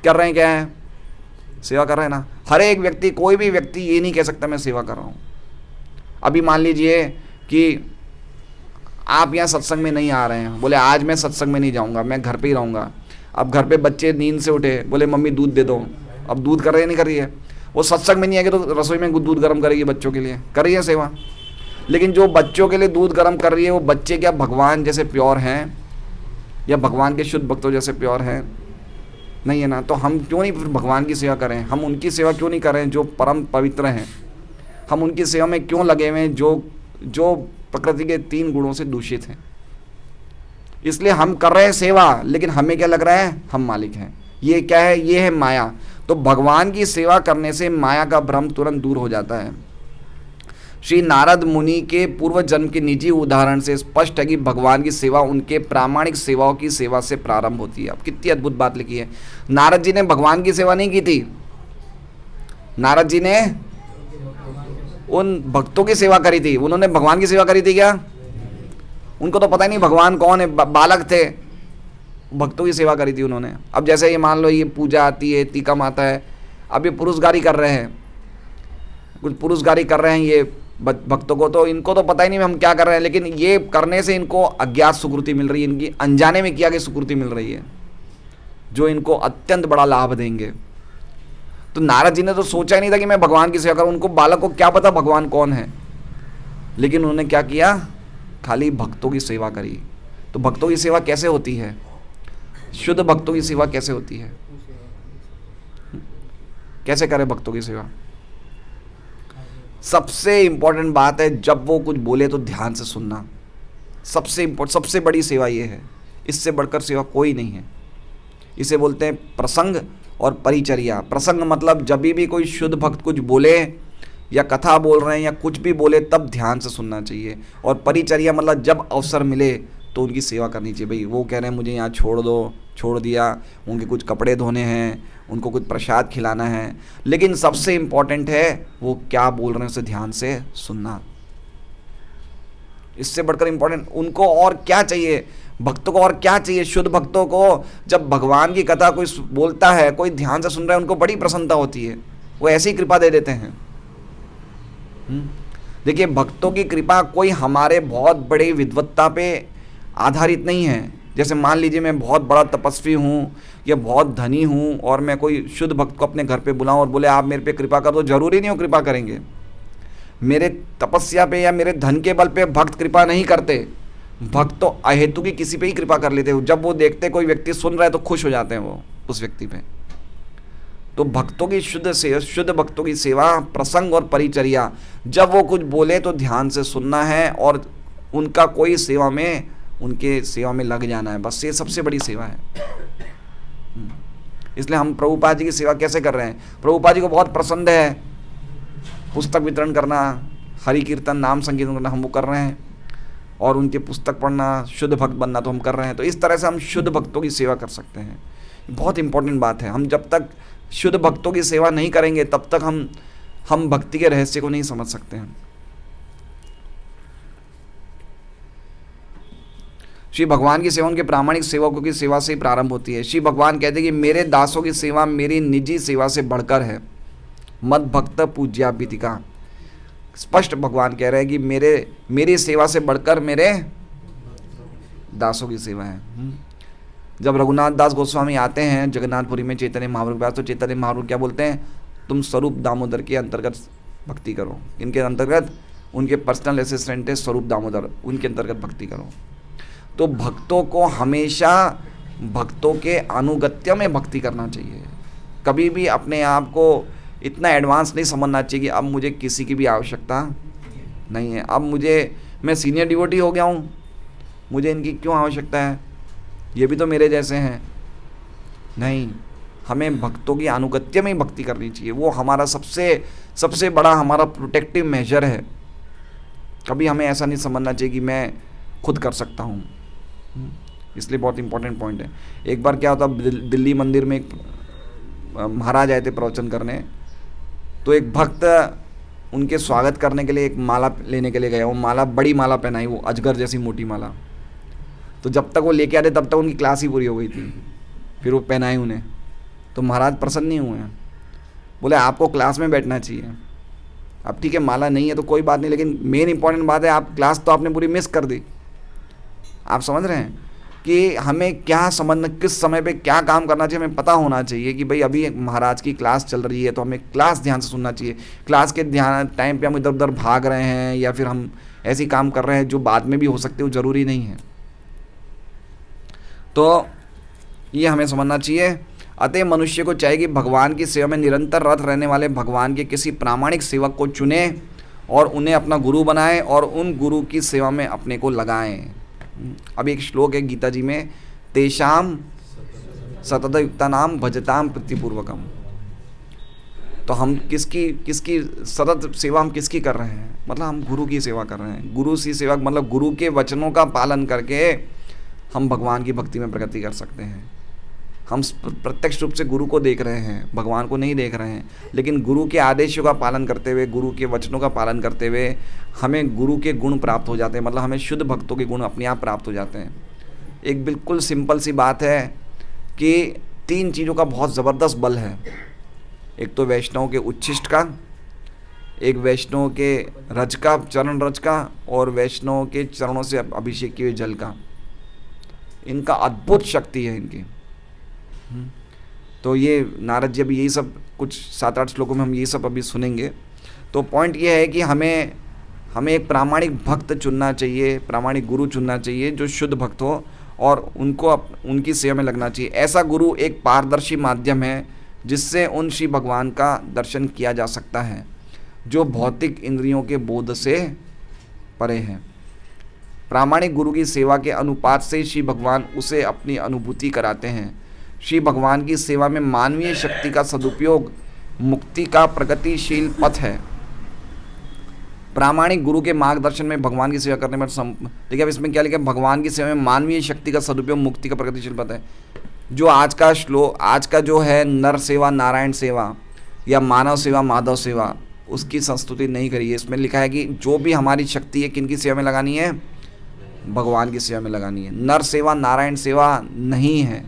कर रहे हैं क्या है, सेवा कर रहे हैं ना। हर एक व्यक्ति, कोई भी व्यक्ति ये नहीं कह सकता मैं सेवा कर रहा हूँ। अभी मान लीजिए कि आप यहाँ सत्संग में नहीं आ रहे हैं, बोले आज मैं सत्संग में नहीं जाऊँगा, मैं घर पे ही रहूँगा। अब घर पे बच्चे नींद से उठे, बोले मम्मी दूध दे दो, अब दूध कर रही है नहीं कर रही है। वो सत्संग में नहीं आएगी तो रसोई में दूध गर्म करेगी बच्चों के लिए, कर रही है सेवा। लेकिन जो बच्चों के लिए दूध गर्म कर रही है वो बच्चे क्या भगवान जैसे प्योर हैं या भगवान के शुद्ध भक्तों जैसे प्योर हैं? नहीं है ना। तो हम क्यों नहीं फिर भगवान की सेवा करें? हम उनकी सेवा क्यों नहीं करें जो परम पवित्र हैं? हम उनकी सेवा में क्यों लगे हुए हैं जो प्रकृति के 3 गुणों से दूषित हैं? इसलिए हम कर रहे हैं सेवा, लेकिन हमें क्या लग रहा है, हम मालिक हैं। ये क्या है, ये है माया। तो भगवान की सेवा करने से माया का भ्रम तुरंत दूर हो जाता है। श्री नारद मुनि के पूर्व जन्म के निजी उदाहरण से स्पष्ट है कि भगवान की सेवा उनके प्रामाणिक सेवाओं की सेवा से प्रारंभ होती है। अब कितनी अद्भुत बात लिखी है। नारद जी ने भगवान की सेवा नहीं की थी, नारद जी ने उन भक्तों की सेवा करी थी। उन्होंने भगवान की सेवा करी थी क्या? उनको तो पता ही नहीं भगवान कौन है, बालक थे, भक्तों की सेवा करी थी उन्होंने। अब जैसे ये मान लो ये पूजा आती है, टीका आता है, अब ये पुरुषगारी कर रहे हैं, कुछ पुरुषगारी कर रहे हैं ये भक्तों को, तो इनको तो पता ही नहीं हम क्या कर रहे हैं, लेकिन ये करने से इनको अज्ञात सुकृति मिल रही है, इनकी अनजाने में किया गई सुकृति मिल रही है जो इनको अत्यंत बड़ा लाभ देंगे। तो नारद जी ने तो सोचा ही नहीं था कि मैं भगवान की सेवा करूं, उनको बालक को क्या पता भगवान कौन है, लेकिन उन्होंने क्या किया, खाली भक्तों की सेवा करी। तो भक्तों की सेवा कैसे होती है? शुद्ध भक्तों की सेवा कैसे होती है? कैसे करें भक्तों की सेवा? सबसे इंपॉर्टेंट बात है, जब वो कुछ बोले तो ध्यान से सुनना। सबसे बड़ी सेवा ये है, इससे बढ़कर सेवा कोई नहीं है। इसे बोलते हैं प्रसंग और परिचर्या। प्रसंग मतलब जब भी कोई शुद्ध भक्त कुछ बोले या कथा बोल रहे हैं या कुछ भी बोले तब ध्यान से सुनना चाहिए। और परिचर्या मतलब जब अवसर मिले तो उनकी सेवा करनी चाहिए। भाई वो कह रहे हैं मुझे यहाँ छोड़ दो, छोड़ दिया, उनके कुछ कपड़े धोने हैं, उनको कुछ प्रसाद खिलाना है, लेकिन सबसे इम्पॉर्टेंट है वो क्या बोल रहे हैं उसे ध्यान से सुनना। इससे बढ़कर इम्पॉर्टेंट उनको और क्या चाहिए, भक्तों को और क्या चाहिए? शुद्ध भक्तों को जब भगवान की कथा कोई बोलता है, कोई ध्यान से सुन रहा है, उनको बड़ी प्रसन्नता होती है, वो ऐसी कृपा दे देते हैं। देखिए भक्तों की कृपा कोई हमारे बहुत बड़े विद्वत्ता पे आधारित नहीं है। जैसे मान लीजिए मैं बहुत बड़ा तपस्वी हूँ या बहुत धनी हूँ और मैं कोई शुद्ध भक्त को अपने घर पे बुलाऊं और बोले आप मेरे पे कृपा कर दो, जरूरी नहीं हो कृपा करेंगे। मेरे तपस्या पे या मेरे धन के बल पे भक्त कृपा नहीं करते। भक्त तो अहेतु की किसी पे ही कृपा कर लेते हैं। जब वो देखते कोई व्यक्ति सुन रहा है तो खुश हो जाते हैं वो उस व्यक्ति पे। तो भक्तों की शुद्ध भक्तों की सेवा, प्रसंग और परिचर्या, जब वो कुछ बोले तो ध्यान से सुनना है और उनका कोई सेवा में, उनके सेवा में लग जाना है, बस ये सबसे बड़ी सेवा है। इसलिए हम प्रभुपाद जी की सेवा कैसे कर रहे हैं? प्रभुपाद जी को बहुत पसंद है पुस्तक वितरण करना, हरि कीर्तन, नाम संकीर्तन करना, हम वो कर रहे हैं, और उनकी पुस्तक पढ़ना, शुद्ध भक्त बनना तो हम कर रहे हैं। तो इस तरह से हम शुद्ध भक्तों की सेवा कर सकते हैं। बहुत इंपॉर्टेंट बात है। हम जब तक शुद्ध भक्तों की सेवा नहीं करेंगे तब तक हम भक्ति के रहस्य को नहीं समझ सकते हैं। श्री भगवान की सेवा उनके प्रामाणिक सेवकों की सेवा से ही प्रारंभ होती है। श्री भगवान कहते हैं कि मेरे दासों की सेवा मेरी निजी सेवा से बढ़कर है, मद भक्त पूज्या बीतिका। स्पष्ट भगवान कह रहे हैं कि मेरी सेवा से बढ़कर मेरे दासों की सेवा है। जब रघुनाथ दास गोस्वामी आते हैं जगन्नाथपुरी में चैतन्य महाप्रभु के पास, तो चैतन्य महाप्रभु क्या बोलते हैं? तुम स्वरूप दामोदर के अंतर्गत भक्ति करो। इनके अंतर्गत उनके पर्सनल असिस्टेंट है स्वरूप दामोदर, उनके अंतर्गत भक्ति करो। तो भक्तों को हमेशा भक्तों के अनुगत्य में भक्ति करना चाहिए। कभी भी अपने आप को इतना एडवांस नहीं समझना चाहिए कि अब मुझे किसी की भी आवश्यकता नहीं है, अब मैं सीनियर डिवोटी हो गया हूँ, मुझे इनकी क्यों आवश्यकता है, ये भी तो मेरे जैसे हैं। नहीं, हमें भक्तों की अनुगत्य में ही भक्ति करनी चाहिए। वो हमारा सबसे बड़ा हमारा प्रोटेक्टिव मेजर है। कभी हमें ऐसा नहीं समझना चाहिए कि मैं खुद कर सकता हूँ। इसलिए बहुत इंपॉर्टेंट पॉइंट है। एक बार क्या होता, दिल्ली मंदिर में एक महाराज आए थे प्रवचन करने, तो एक भक्त उनके स्वागत करने के लिए एक माला लेने के लिए गया। वो माला, बड़ी माला पहनाई, वो अजगर जैसी मोटी माला। तो जब तक वो लेके आते तब तक उनकी क्लास ही पूरी हो गई थी। फिर वो पहनाई उन्हें, तो महाराज प्रसन्न नहीं हुए, बोले आपको क्लास में बैठना चाहिए। अब ठीक है माला नहीं है तो कोई बात नहीं, लेकिन मेन इंपॉर्टेंट बात है आप क्लास तो आपने पूरी मिस कर दी। आप समझ रहे हैं कि हमें क्या समझना, किस समय पे क्या काम करना चाहिए, हमें पता होना चाहिए कि भाई अभी महाराज की क्लास चल रही है तो हमें क्लास ध्यान से सुनना चाहिए। क्लास के टाइम पे हम इधर उधर भाग रहे हैं या फिर हम ऐसी काम कर रहे हैं जो बाद में भी हो सकते हो, ज़रूरी नहीं है। तो ये हमें समझना चाहिए। अतः मनुष्य को चाहिए कि भगवान की सेवा में निरंतर रत रहने वाले भगवान के किसी प्रामाणिक सेवक को चुने और उन्हें अपना गुरु बनाए और उन गुरु की सेवा में अपने को लगाएं। अब एक श्लोक है गीता जी में, तेषाम सततयुक्तानाम भजताम प्रीतिपूर्वकम। तो हम किसकी किसकी सतत सेवा हम किसकी कर रहे हैं? मतलब हम गुरु की सेवा कर रहे हैं। गुरु की सेवा मतलब गुरु के वचनों का पालन करके हम भगवान की भक्ति में प्रगति कर सकते हैं। हम प्रत्यक्ष रूप से गुरु को देख रहे हैं, भगवान को नहीं देख रहे हैं, लेकिन गुरु के आदेशों का पालन करते हुए, गुरु के वचनों का पालन करते हुए हमें गुरु के गुण प्राप्त हो जाते हैं। मतलब हमें शुद्ध भक्तों के गुण अपने आप प्राप्त हो जाते हैं। एक बिल्कुल सिंपल सी बात है कि 3 चीज़ों का बहुत ज़बरदस्त बल है। एक तो वैष्णव के उच्छिष्ट का, एक वैष्णव के रज का, चरण रज का, और वैष्णव के चरणों से अभिषेक किए जल का। इनका अद्भुत शक्ति है इनकी। तो ये नारद जी अभी यही सब कुछ 7-8 श्लोकों में हम ये सब अभी सुनेंगे। तो पॉइंट ये है कि हमें एक प्रामाणिक भक्त चुनना चाहिए, प्रामाणिक गुरु चुनना चाहिए जो शुद्ध भक्त हो, और उनकी सेवा में लगना चाहिए। ऐसा गुरु एक पारदर्शी माध्यम है जिससे उन श्री भगवान का दर्शन किया जा सकता है जो भौतिक इंद्रियों के बोध से परे हैं। प्रामाणिक गुरु की सेवा के अनुपात से श्री भगवान उसे अपनी अनुभूति कराते हैं। श्री भगवान की सेवा में मानवीय शक्ति का सदुपयोग मुक्ति का प्रगतिशील पथ है। प्रामाणिक गुरु के मार्गदर्शन में भगवान की सेवा करने पर देखिए अब इसमें क्या लिखा है, भगवान की सेवा में मानवीय शक्ति का सदुपयोग मुक्ति का प्रगतिशील पथ है। जो आज का जो है नर सेवा नारायण सेवा या मानव सेवा माधव सेवा, उसकी संस्तुति नहीं करी है। इसमें लिखा है कि जो भी हमारी शक्ति है किन की सेवा में लगानी है? भगवान की सेवा में लगानी है। नर सेवा नारायण सेवा नहीं है।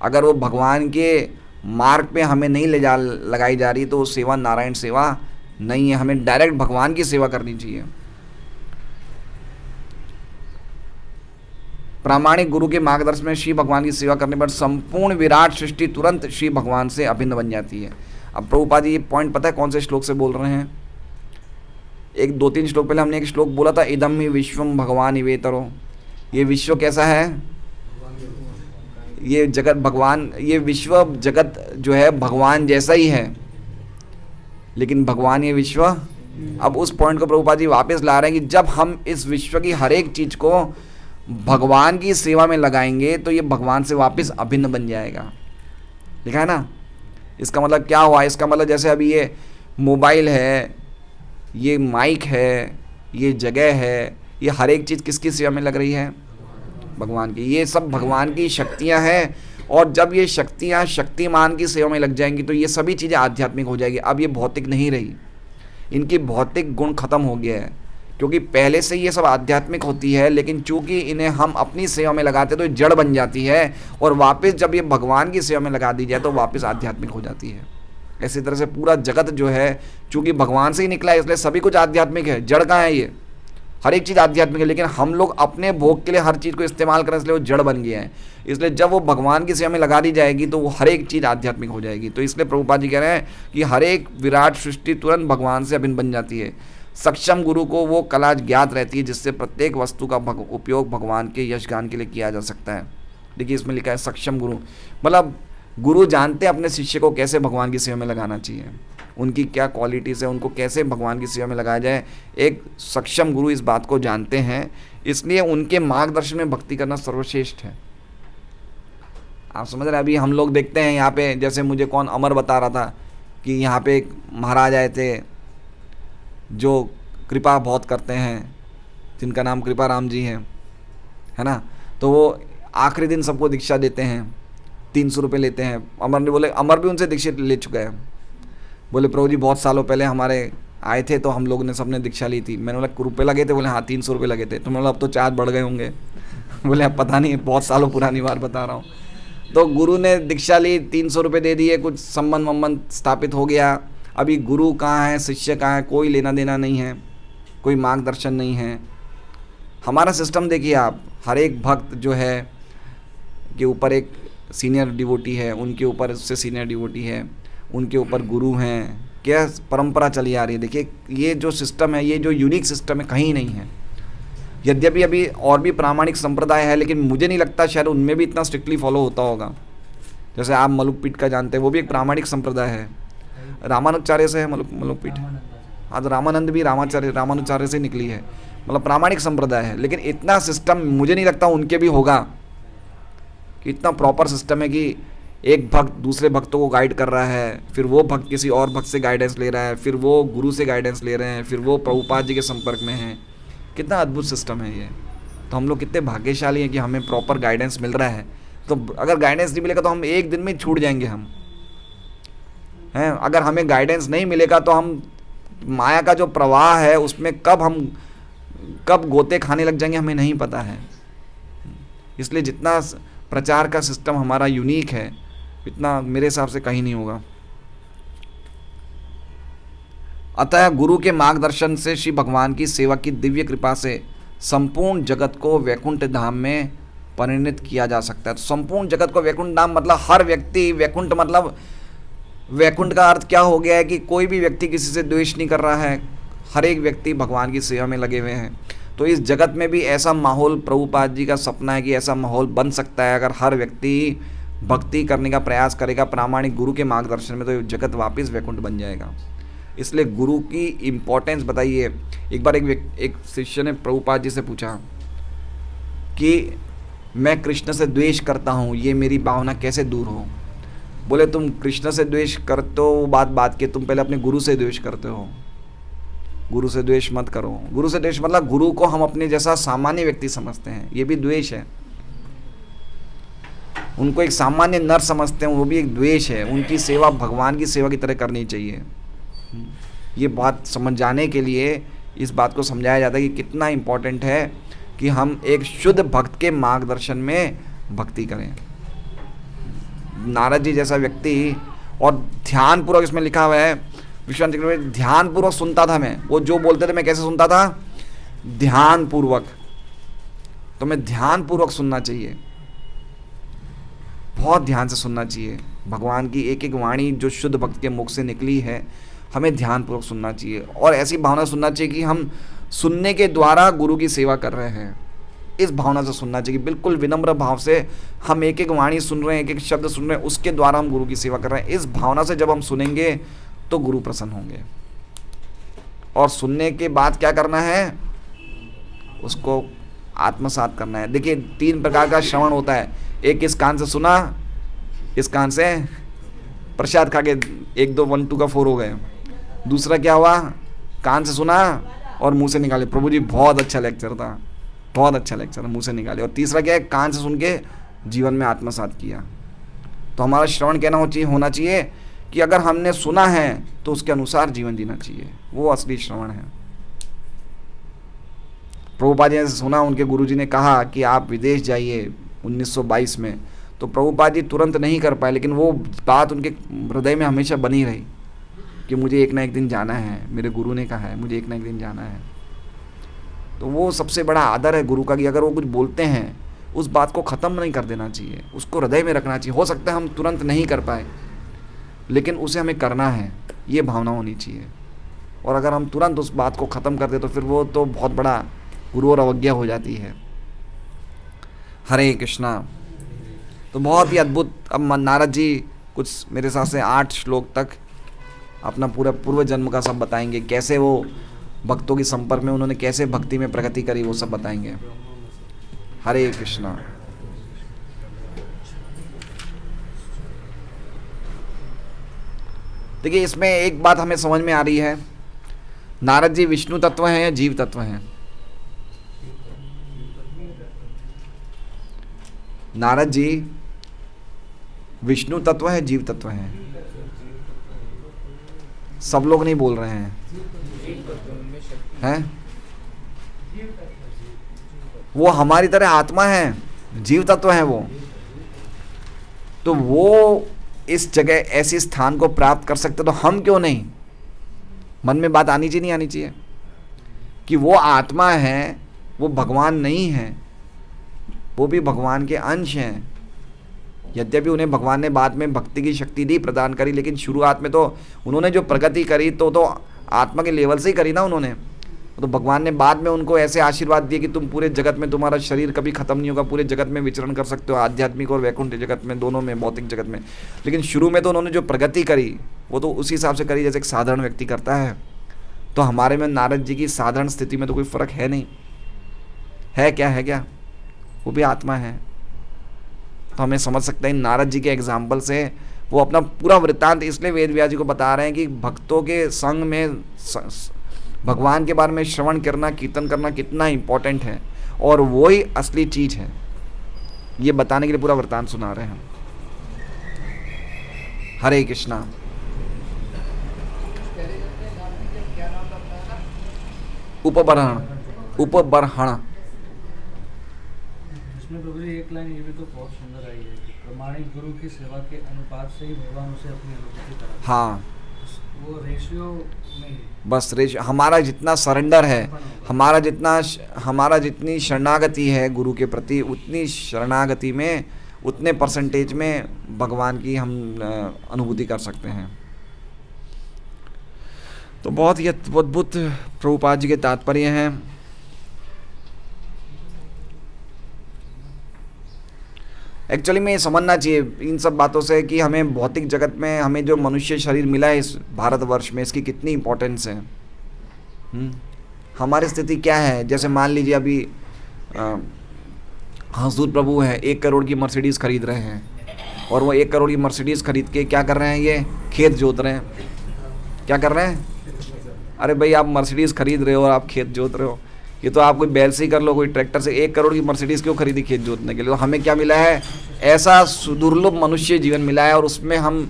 अगर वो भगवान के मार्ग पे हमें नहीं लगाई जा रही तो वो सेवा नारायण सेवा नहीं है। हमें डायरेक्ट भगवान की सेवा करनी चाहिए। प्रामाणिक गुरु के मार्गदर्शन में श्री भगवान की सेवा करने पर संपूर्ण विराट सृष्टि तुरंत श्री भगवान से अभिन्न बन जाती है। अब प्रभुपाद जी ये पॉइंट पता है कौन से श्लोक से बोल रहे हैं? 2-3 श्लोक पहले हमने एक श्लोक बोला था, इदम ही विश्वम भगवान इवेतरो। ये विश्व कैसा है? ये जगत भगवान, ये विश्व जगत जो है भगवान जैसा ही है, लेकिन भगवान ये विश्व। अब उस पॉइंट को प्रभुपाद जी वापस ला रहे हैं कि जब हम इस विश्व की हर एक चीज़ को भगवान की सेवा में लगाएंगे तो ये भगवान से वापस अभिन्न बन जाएगा। लिखा है ना? इसका मतलब क्या हुआ? इसका मतलब जैसे अभी ये मोबाइल है, ये माइक है, ये जगह है, ये हर एक चीज़ किसकी सेवा में लग रही है? भगवान की। ये सब भगवान की शक्तियां हैं, और जब ये शक्तियां शक्तिमान की सेवा में लग जाएंगी तो ये सभी चीज़ें आध्यात्मिक हो जाएगी। अब ये भौतिक नहीं रही, इनकी भौतिक गुण खत्म हो गया है, क्योंकि पहले से ये सब आध्यात्मिक होती है, लेकिन चूंकि इन्हें हम अपनी सेवा में लगाते तो ये जड़ बन जाती है, और वापस जब ये भगवान की सेवा में लगा दी जाए तो वापस आध्यात्मिक हो जाती है। इसी तरह से पूरा जगत जो है चूंकि भगवान से ही निकला है इसलिए सभी कुछ आध्यात्मिक है। जड़ कहाँ है? ये हर एक चीज़ आध्यात्मिक है, लेकिन हम लोग अपने भोग के लिए हर चीज़ को इस्तेमाल करें इसलिए वो जड़ बन गया है। इसलिए जब वो भगवान की सेवा में लगा दी जाएगी तो वो हर एक चीज़ आध्यात्मिक हो जाएगी। तो इसलिए प्रभुपाद जी कह रहे हैं कि हर एक विराट सृष्टि तुरंत भगवान से अभिन्न बन जाती है। सक्षम गुरु को वो कला ज्ञात रहती है जिससे प्रत्येक वस्तु का उपयोग भगवान के यशगान के लिए किया जा सकता है। देखिए इसमें लिखा है सक्षम गुरु, मतलब गुरु जानते हैं अपने शिष्य को कैसे भगवान की सेवा में लगाना चाहिए, उनकी क्या क्वालिटीज़ है, उनको कैसे भगवान की सेवा में लगाया जाए। एक सक्षम गुरु इस बात को जानते हैं, इसलिए उनके मार्गदर्शन में भक्ति करना सर्वश्रेष्ठ है। आप समझ रहे हैं? अभी हम लोग देखते हैं यहाँ पे, जैसे मुझे कौन अमर बता रहा था कि यहाँ पे एक महाराज आए थे जो कृपा बहुत करते हैं, जिनका नाम कृपा राम जी है ना। तो वो आखिरी दिन सबको दीक्षा देते हैं, 300 रुपये लेते हैं। अमर ने बोले, अमर भी उनसे दीक्षा ले चुका है। बोले प्रभु जी बहुत सालों पहले हमारे आए थे तो हम लोगों ने सबने दीक्षा ली थी। मैंने बोला रुपये लगे थे? बोले हाँ 300 रुपये लगे थे। तो मैंने बोला अब तो चार्ज बढ़ गए होंगे। बोले अब पता नहीं, बहुत सालों पुरानी बात बता रहा हूँ। तो गुरु ने दीक्षा ली, 300 रुपये दे दिए, कुछ संबंध वंबंध स्थापित हो गया। अभी गुरु कहाँ है, शिष्य कहाँ है, कोई लेना देना नहीं है, कोई मार्गदर्शन नहीं है। हमारा सिस्टम देखिए आप, हर एक भक्त जो है के ऊपर एक सीनियर डिवोटी है, उनके ऊपर उससे सीनियर डिवोटी है, उनके ऊपर गुरु हैं। क्या परंपरा चली आ रही है। देखिए ये जो सिस्टम है, ये जो यूनिक सिस्टम है कहीं नहीं है। यद्यपि अभी और भी प्रामाणिक संप्रदाय है, लेकिन मुझे नहीं लगता शायद उनमें भी इतना स्ट्रिक्टली फॉलो होता होगा। जैसे आप मलुकपीठ का जानते हैं, वो भी एक प्रामाणिक संप्रदाय है, रामानुचार्य से है मलुकपीठ। हाँ तो रामानंद भी रामानुचार्य से निकली है, मतलब प्रामाणिक संप्रदाय है। लेकिन इतना सिस्टम मुझे नहीं लगता उनके भी होगा कि इतना प्रॉपर सिस्टम है कि एक भक्त दूसरे भक्तों को गाइड कर रहा है, फिर वो भक्त किसी और भक्त से गाइडेंस ले रहा है, फिर वो गुरु से गाइडेंस ले रहे हैं, फिर वो प्रभुपाद जी के संपर्क में हैं। कितना अद्भुत सिस्टम है ये। तो हम लोग कितने भाग्यशाली हैं कि हमें प्रॉपर गाइडेंस मिल रहा है। तो अगर गाइडेंस नहीं मिलेगा तो हम एक दिन में छूट जाएंगे हम हैं। अगर हमें गाइडेंस नहीं मिलेगा तो हम माया का जो प्रवाह है उसमें कब गोते खाने लग जाएंगे हमें नहीं पता है। इसलिए जितना प्रचार का सिस्टम हमारा यूनिक है इतना मेरे हिसाब से कहीं नहीं होगा। अतः गुरु के मार्गदर्शन से श्री भगवान की सेवा की दिव्य कृपा से संपूर्ण जगत को वैकुंठ धाम में परिणित किया जा सकता है। तो संपूर्ण जगत को वैकुंठ धाम मतलब हर व्यक्ति, वैकुंठ मतलब वैकुंठ का अर्थ क्या हो गया है कि कोई भी व्यक्ति किसी से द्वेष नहीं कर रहा है, हर एक व्यक्ति भगवान की सेवा में लगे हुए हैं। तो इस जगत में भी ऐसा माहौल, प्रभुपाद जी का सपना है कि ऐसा माहौल बन सकता है अगर हर व्यक्ति भक्ति करने का प्रयास करेगा प्रामाणिक गुरु के मार्गदर्शन में, तो जगत वापस वैकुंठ बन जाएगा। इसलिए गुरु की इम्पोर्टेंस बताइए। एक बार एक शिष्य ने प्रभुपाद जी से पूछा कि मैं कृष्ण से द्वेष करता हूँ, ये मेरी भावना कैसे दूर हो। बोले तुम कृष्ण से द्वेष करते हो बात के, तुम पहले अपने गुरु से द्वेष करते हो। गुरु से द्वेष मत करो। गुरु से द्वेष मतलब गुरु को हम अपने जैसा सामान्य व्यक्ति समझते हैं, ये भी द्वेष है। उनको एक सामान्य नर समझते हैं, वो भी एक द्वेष है। उनकी सेवा भगवान की सेवा की तरह करनी चाहिए। ये बात समझ जाने के लिए इस बात को समझाया जाता है कि कितना इम्पोर्टेंट है कि हम एक शुद्ध भक्त के मार्गदर्शन में भक्ति करें। नारद जी जैसा व्यक्ति, और ध्यानपूर्वक इसमें लिखा हुआ है, विश्वामित्र चक्रवर्ती ध्यानपूर्वक सुनता था मैं। वो जो बोलते थे मैं कैसे सुनता था? ध्यानपूर्वक। तो मैं ध्यानपूर्वक सुनना चाहिए, बहुत ध्यान से सुनना चाहिए। भगवान की एक एक वाणी जो शुद्ध भक्त के मुख से निकली है हमें ध्यानपूर्वक सुनना चाहिए, और ऐसी भावना सुनना चाहिए कि हम सुनने के द्वारा गुरु की सेवा कर रहे हैं। इस भावना से सुनना चाहिए, बिल्कुल विनम्र भाव से हम एक एक वाणी सुन रहे हैं, एक एक शब्द सुन रहे हैं, उसके द्वारा हम गुरु की सेवा कर रहे हैं। इस भावना से जब हम सुनेंगे तो गुरु प्रसन्न होंगे। और सुनने के बाद क्या करना है? उसको आत्मसात करना है। देखिए 3 प्रकार का श्रवण होता है। एक इस कान से सुना, इस कान से प्रसाद खा के 1 2 1 2 का 4 हो गए। दूसरा क्या हुआ? कान से सुना और मुंह से निकाले, प्रभु जी बहुत अच्छा लेक्चर था, बहुत अच्छा लेक्चर, मुंह से निकाले। और तीसरा क्या है? कान से सुन के जीवन में आत्मसात किया। तो हमारा श्रवण कहना होना चाहिए कि अगर हमने सुना है तो उसके अनुसार जीवन जीना चाहिए, वो असली श्रवण है। प्रभुपाद जी ने सुना, उनके गुरुजी ने कहा कि आप विदेश जाइए 1922 में, तो प्रभुपाद जी तुरंत नहीं कर पाए, लेकिन वो बात उनके हृदय में हमेशा बनी रही कि मुझे एक ना एक दिन जाना है, मेरे गुरु ने कहा है मुझे एक ना एक दिन जाना है। तो वो सबसे बड़ा आदर है गुरु का कि अगर वो कुछ बोलते हैं उस बात को ख़त्म नहीं कर देना चाहिए, उसको हृदय में रखना चाहिए। हो सकता है हम तुरंत नहीं कर पाए, लेकिन उसे हमें करना है, ये भावना होनी चाहिए। और अगर हम तुरंत उस बात को ख़त्म कर दे तो फिर वो तो बहुत बड़ा गुरु और अवज्ञा हो जाती है। हरे कृष्णा। तो बहुत ही अद्भुत। अब नारद जी कुछ मेरे हिसाब से 8 श्लोक तक अपना पूरा पूर्व जन्म का सब बताएंगे, कैसे वो भक्तों के संपर्क में उन्होंने कैसे भक्ति में प्रगति करी, वो सब बताएंगे। हरे कृष्णा। देखिए इसमें एक बात हमें समझ में आ रही है, नारद जी विष्णु तत्व हैं या जीव तत्व हैं? नारद जी विष्णु तत्व है, जीव तत्व हैं? सब लोग नहीं बोल रहे हैं? वो हमारी तरह आत्मा है, जीव तत्व है वो। तो वो इस जगह ऐसी स्थान को प्राप्त कर सकते तो हम क्यों नहीं? मन में बात आनी चाहिए नहीं आनी चाहिए कि वो आत्मा है, वो भगवान नहीं है, वो भी भगवान के अंश हैं। यद्यपि उन्हें भगवान ने बाद में भक्ति की शक्ति दी, प्रदान करी, लेकिन शुरुआत में तो उन्होंने जो प्रगति करी तो आत्मा के लेवल से ही करी ना उन्होंने। तो भगवान ने बाद में उनको ऐसे आशीर्वाद दिए कि तुम पूरे जगत में, तुम्हारा शरीर कभी खत्म नहीं होगा, पूरे जगत में विचरण कर सकते हो, आध्यात्मिक और वैकुंठ जगत में, दोनों में, भौतिक जगत में। लेकिन शुरू में तो उन्होंने जो प्रगति करी वो तो उसी हिसाब से करी जैसे एक साधारण व्यक्ति करता है। तो हमारे में नारद जी की साधारण स्थिति में तो कोई फर्क है नहीं है? क्या है? क्या वो भी आत्मा है? तो हमें समझ सकते हैं नारद जी के एग्जाम्पल से। वो अपना पूरा वृत्तांत इसलिए वेद व्यास जी को बता रहे हैं कि भक्तों के संग में भगवान के बारे में श्रवण करना, कीर्तन करना कितना इम्पोर्टेंट है, और वही असली चीज़ है, ये बताने के लिए पूरा वृत्तांत सुना रहे हैं। हरे कृष्णा। उपबरहण, उपबरहण। इसमें प्रभु जी एक लाइन ये भी तो बहुत सुंदर आई है कि प्रामाणिक गुरु की सेवा के अनुपात से ही भगवान उसे अपनी अनुभूति कराते हैं। हाँ, वो रेशियो नहीं, बस रेशियो, हमारा जितना सरेंडर है, हमारा जितनी शरणागति है गुरु के प्रति, उतनी शरणागति में, उतने परसेंटेज में भगवान की हम अनुभूति कर सकते हैं। तो बहुत ही अद्भुत प्रभुपाद जी के तात्पर्य हैं। एक्चुअली में ये समझना चाहिए इन सब बातों से कि हमें भौतिक जगत में हमें जो मनुष्य शरीर मिला है इस भारतवर्ष में, इसकी कितनी इम्पोर्टेंस है। हमारी स्थिति क्या है? जैसे मान लीजिए अभी हजूर प्रभु है, 1 करोड़ की मर्सिडीज़ खरीद रहे हैं, और वो 1 करोड़ की मर्सिडीज़ खरीद के क्या कर रहे हैं? ये खेत जोत रहे हैं। क्या कर रहे हैं? अरे भाई, आप मर्सिडीज़ खरीद रहे हो और आप खेत जोत रहे हो, ये तो आप कोई बैल से कर लो, कोई ट्रैक्टर से। 1 करोड़ की मर्सिडीज़ क्यों खरीदी? खेत जोतने के लिए। तो हमें क्या मिला है? ऐसा सुदुर्लभ मनुष्य जीवन मिला है, और उसमें हम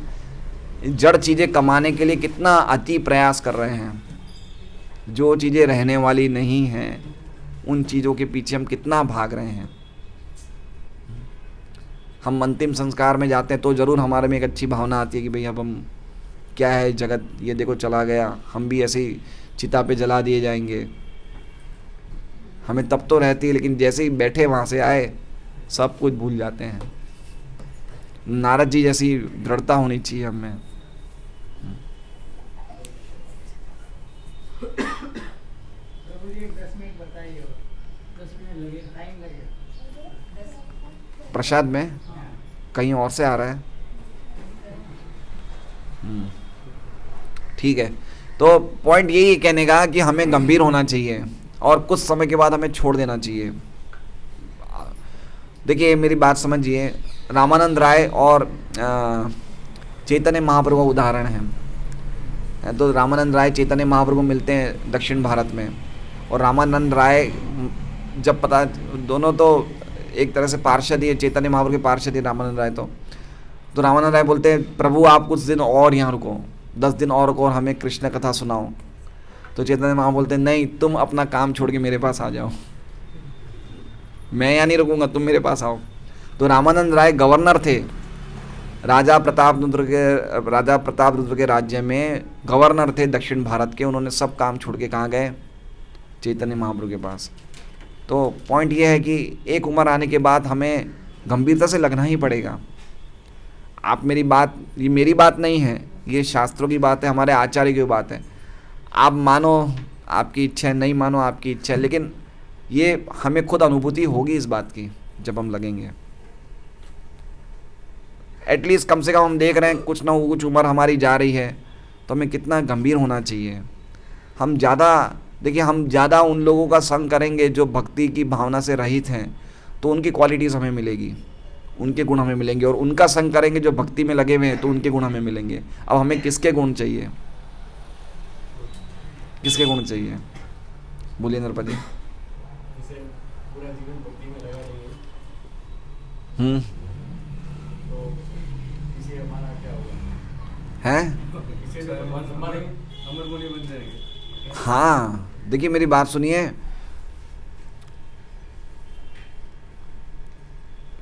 जड़ चीज़ें कमाने के लिए कितना अति प्रयास कर रहे हैं। जो चीज़ें रहने वाली नहीं हैं, उन चीज़ों के पीछे हम कितना भाग रहे हैं। हम अंतिम संस्कार में जाते हैं तो ज़रूर हमारे में एक अच्छी भावना आती है कि भाई अब हम क्या है, जगत ये देखो चला गया, हम भी ऐसे ही चिता पे जला दिए जाएंगे। हमें तब तो रहती है, लेकिन जैसे ही बैठे वहाँ से आए सब कुछ भूल जाते हैं। नारद जी जैसी दृढ़ता होनी चाहिए हमें। प्रसाद में कहीं और से आ रहा है। ठीक है, तो पॉइंट यही है कहने का कि हमें गंभीर होना चाहिए और कुछ समय के बाद हमें छोड़ देना चाहिए। देखिए मेरी बात समझिए, रामानंद राय और चैतन्य महाप्रभु का उदाहरण है। तो रामानंद राय चैतन्य महाप्रभु मिलते हैं दक्षिण भारत में, और रामानंद राय जब पता, दोनों तो एक तरह से पार्षद ही है, चैतन्य महाप्रभु के पार्षद ही रामानंद राय। तो रामानंद राय बोलते हैं प्रभु आप कुछ दिन और यहाँ रुको, 10 दिन और रुको और हमें कृष्ण कथा सुनाओ। तो चैतन्य महाप्रभु बोलते हैं नहीं, तुम अपना काम छोड़ के मेरे पास आ जाओ, मैं यहाँ नहीं रुकूंगा, तुम मेरे पास आओ। तो रामानंद राय गवर्नर थे, राजा प्रताप रुद्र के राज्य में गवर्नर थे दक्षिण भारत के। उन्होंने सब काम छोड़ के कहाँ गए? चैतन्य महाप्रभु के पास। तो पॉइंट ये है कि एक उम्र आने के बाद हमें गंभीरता से लगना ही पड़ेगा। आप मेरी बात, ये मेरी बात नहीं है, ये शास्त्रों की बात है, हमारे आचार्य की बात है। आप मानो आपकी इच्छा है, नहीं मानो आपकी इच्छा है, लेकिन ये हमें खुद अनुभूति होगी इस बात की जब हम लगेंगे। एटलीस्ट कम से कम हम देख रहे हैं कुछ ना कुछ उम्र हमारी जा रही है, तो हमें कितना गंभीर होना चाहिए। हम ज़्यादा उन लोगों का संग करेंगे जो भक्ति की भावना से रहित हैं, तो उनकी क्वालिटीज़ हमें मिलेगी, उनके गुण हमें मिलेंगे। और उनका संग करेंगे जो भक्ति में लगे हुए हैं, तो उनके गुण हमें मिलेंगे। अब हमें किसके गुण चाहिए? किसके गुण चाहिए? बोलिए नरपति। हैं? हाँ, देखिए मेरी बात सुनिए।